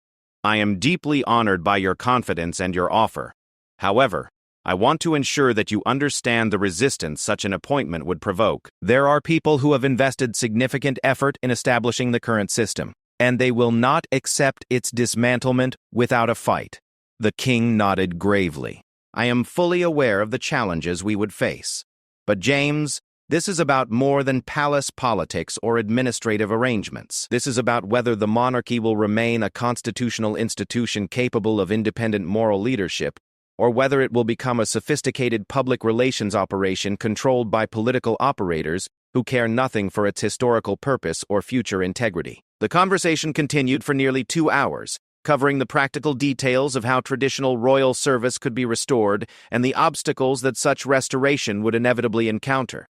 "I am deeply honored by your confidence and your offer. However, I want to ensure that you understand the resistance such an appointment would provoke. There are people who have invested significant effort in establishing the current system, and they will not accept its dismantlement without a fight." The king nodded gravely. "I am fully aware of the challenges we would face. But James, this is about more than palace politics or administrative arrangements. This is about whether the monarchy will remain a constitutional institution capable of independent moral leadership, or whether it will become a sophisticated public relations operation controlled by political operators who care nothing for its historical purpose or future integrity." The conversation continued for nearly 2 hours, covering the practical details of how traditional royal service could be restored and the obstacles that such restoration would inevitably encounter.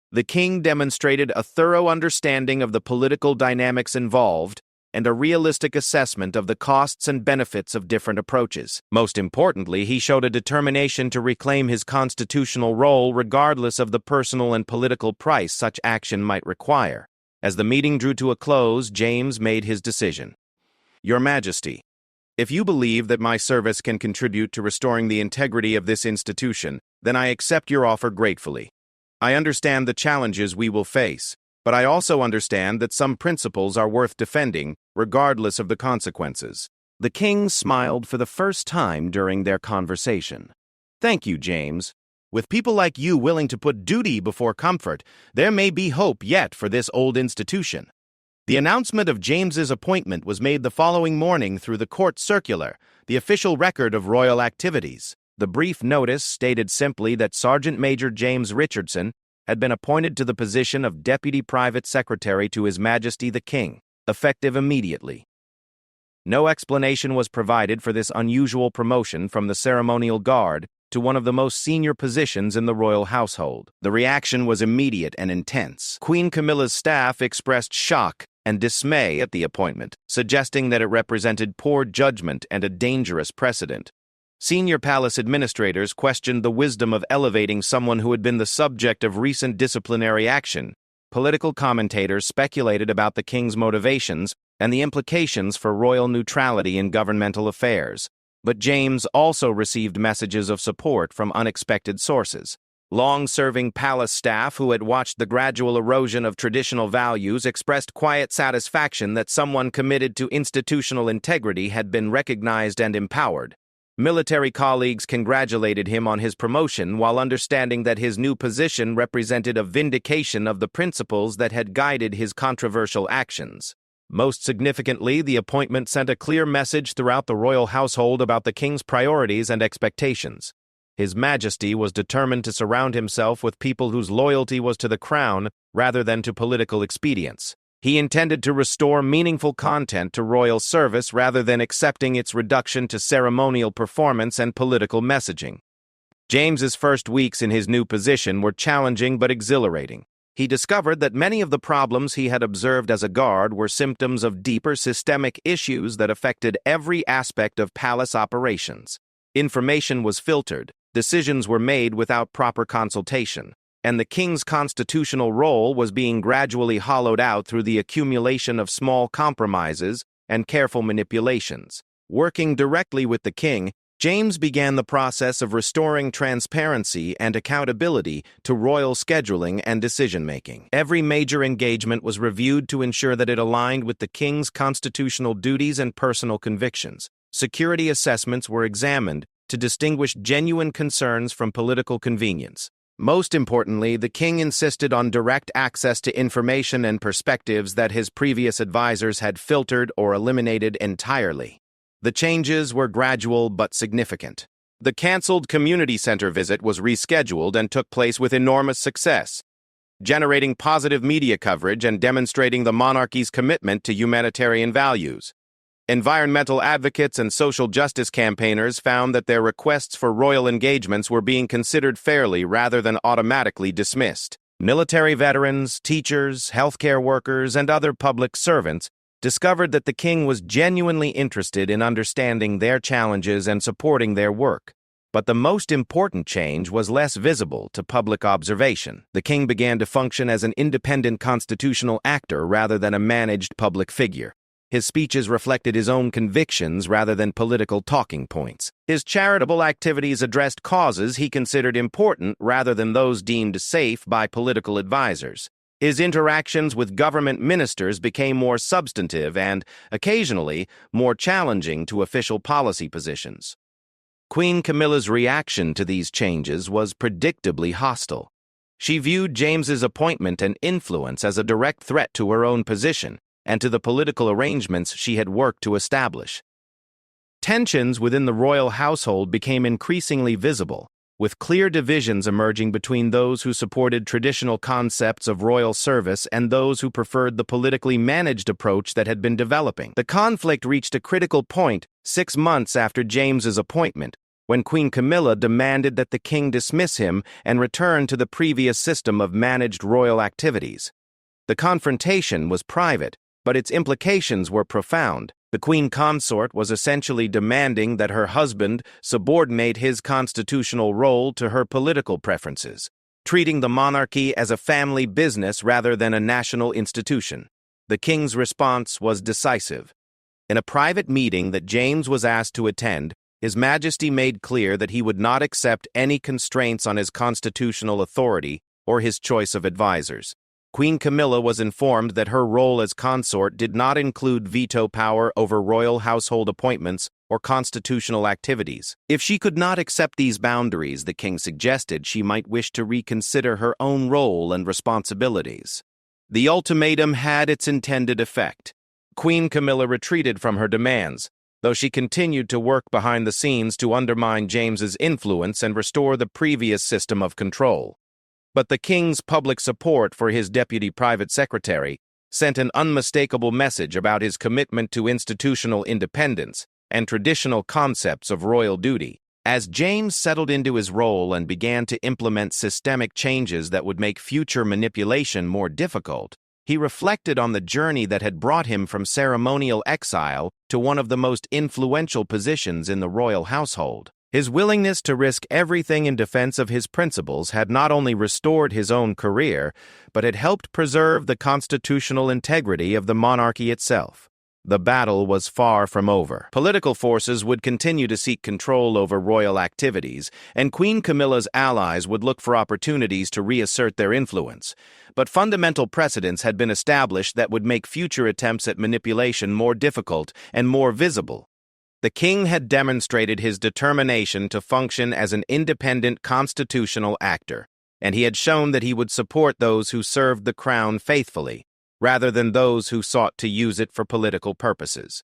The king demonstrated a thorough understanding of the political dynamics involved and a realistic assessment of the costs and benefits of different approaches. Most importantly, he showed a determination to reclaim his constitutional role regardless of the personal and political price such action might require. As the meeting drew to a close, James made his decision. "Your Majesty, if you believe that my service can contribute to restoring the integrity of this institution, then I accept your offer gratefully. I understand the challenges we will face, but I also understand that some principles are worth defending, regardless of the consequences." The king smiled for the first time during their conversation. "Thank you, James. With people like you willing to put duty before comfort, there may be hope yet for this old institution." The announcement of James's appointment was made the following morning through the court circular, the official record of royal activities. The brief notice stated simply that Sergeant Major James Richardson had been appointed to the position of Deputy Private Secretary to His Majesty the King, effective immediately. No explanation was provided for this unusual promotion from the ceremonial guard to one of the most senior positions in the royal household. The reaction was immediate and intense. Queen Camilla's staff expressed shock and dismay at the appointment, suggesting that it represented poor judgment and a dangerous precedent. Senior palace administrators questioned the wisdom of elevating someone who had been the subject of recent disciplinary action. Political commentators speculated about the king's motivations and the implications for royal neutrality in governmental affairs. But James also received messages of support from unexpected sources. Long-serving palace staff who had watched the gradual erosion of traditional values expressed quiet satisfaction that someone committed to institutional integrity had been recognized and empowered. Military colleagues congratulated him on his promotion while understanding that his new position represented a vindication of the principles that had guided his controversial actions. Most significantly, the appointment sent a clear message throughout the royal household about the king's priorities and expectations. His Majesty was determined to surround himself with people whose loyalty was to the crown rather than to political expedience. He intended to restore meaningful content to royal service rather than accepting its reduction to ceremonial performance and political messaging. James's first weeks in his new position were challenging but exhilarating. He discovered that many of the problems he had observed as a guard were symptoms of deeper systemic issues that affected every aspect of palace operations. Information was filtered, decisions were made without proper consultation, and the king's constitutional role was being gradually hollowed out through the accumulation of small compromises and careful manipulations. Working directly with the king, James began the process of restoring transparency and accountability to royal scheduling and decision-making. Every major engagement was reviewed to ensure that it aligned with the king's constitutional duties and personal convictions. Security assessments were examined to distinguish genuine concerns from political convenience. Most importantly, the king insisted on direct access to information and perspectives that his previous advisors had filtered or eliminated entirely. The changes were gradual but significant. The cancelled community center visit was rescheduled and took place with enormous success, generating positive media coverage and demonstrating the monarchy's commitment to humanitarian values. Environmental advocates and social justice campaigners found that their requests for royal engagements were being considered fairly rather than automatically dismissed. Military veterans, teachers, healthcare workers, and other public servants discovered that the king was genuinely interested in understanding their challenges and supporting their work. But the most important change was less visible to public observation. The king began to function as an independent constitutional actor rather than a managed public figure. His speeches reflected his own convictions rather than political talking points. His charitable activities addressed causes he considered important rather than those deemed safe by political advisors. His interactions with government ministers became more substantive and, occasionally, more challenging to official policy positions. Queen Camilla's reaction to these changes was predictably hostile. She viewed James's appointment and influence as a direct threat to her own position and to the political arrangements she had worked to establish. Tensions within the royal household became increasingly visible, with clear divisions emerging between those who supported traditional concepts of royal service and those who preferred the politically managed approach that had been developing. The conflict reached a critical point 6 months after James's appointment, when Queen Camilla demanded that the king dismiss him and return to the previous system of managed royal activities. The confrontation was private, but its implications were profound. The queen consort was essentially demanding that her husband subordinate his constitutional role to her political preferences, treating the monarchy as a family business rather than a national institution. The king's response was decisive. In a private meeting that James was asked to attend, His Majesty made clear that he would not accept any constraints on his constitutional authority or his choice of advisors. Queen Camilla was informed that her role as consort did not include veto power over royal household appointments or constitutional activities. If she could not accept these boundaries, the king suggested she might wish to reconsider her own role and responsibilities. The ultimatum had its intended effect. Queen Camilla retreated from her demands, though she continued to work behind the scenes to undermine James's influence and restore the previous system of control. But the king's public support for his deputy private secretary sent an unmistakable message about his commitment to institutional independence and traditional concepts of royal duty. As James settled into his role and began to implement systemic changes that would make future manipulation more difficult, he reflected on the journey that had brought him from ceremonial exile to one of the most influential positions in the royal household. His willingness to risk everything in defense of his principles had not only restored his own career, but had helped preserve the constitutional integrity of the monarchy itself. The battle was far from over. Political forces would continue to seek control over royal activities, and Queen Camilla's allies would look for opportunities to reassert their influence. But fundamental precedents had been established that would make future attempts at manipulation more difficult and more visible. The king had demonstrated his determination to function as an independent constitutional actor, and he had shown that he would support those who served the crown faithfully, rather than those who sought to use it for political purposes.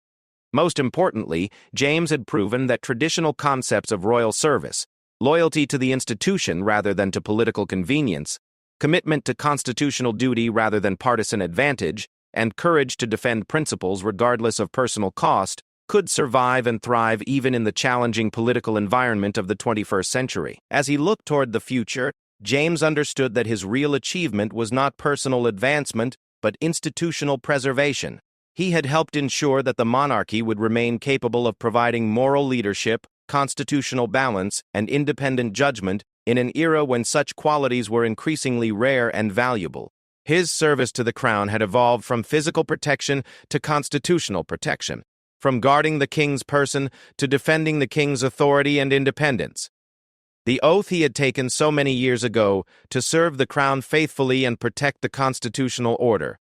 Most importantly, James had proven that traditional concepts of royal service, loyalty to the institution rather than to political convenience, commitment to constitutional duty rather than partisan advantage, and courage to defend principles regardless of personal cost, could survive and thrive even in the challenging political environment of the 21st century. As he looked toward the future, James understood that his real achievement was not personal advancement, but institutional preservation. He had helped ensure that the monarchy would remain capable of providing moral leadership, constitutional balance, and independent judgment in an era when such qualities were increasingly rare and valuable. His service to the crown had evolved from physical protection to constitutional protection, from guarding the king's person to defending the king's authority and independence. The oath he had taken so many years ago to serve the crown faithfully and protect the constitutional order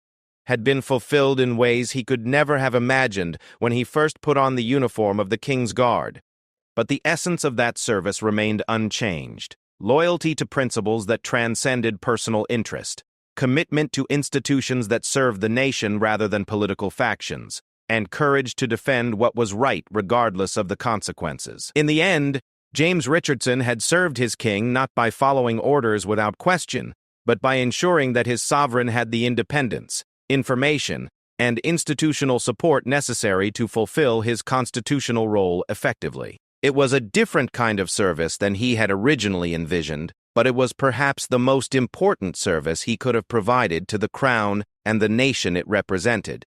had been fulfilled in ways he could never have imagined when he first put on the uniform of the King's Guard. But the essence of that service remained unchanged: loyalty to principles that transcended personal interest, commitment to institutions that served the nation rather than political factions, and courage to defend what was right regardless of the consequences. In the end, James Richardson had served his king not by following orders without question, but by ensuring that his sovereign had the independence, information, and institutional support necessary to fulfill his constitutional role effectively. It was a different kind of service than he had originally envisioned, but it was perhaps the most important service he could have provided to the crown and the nation it represented.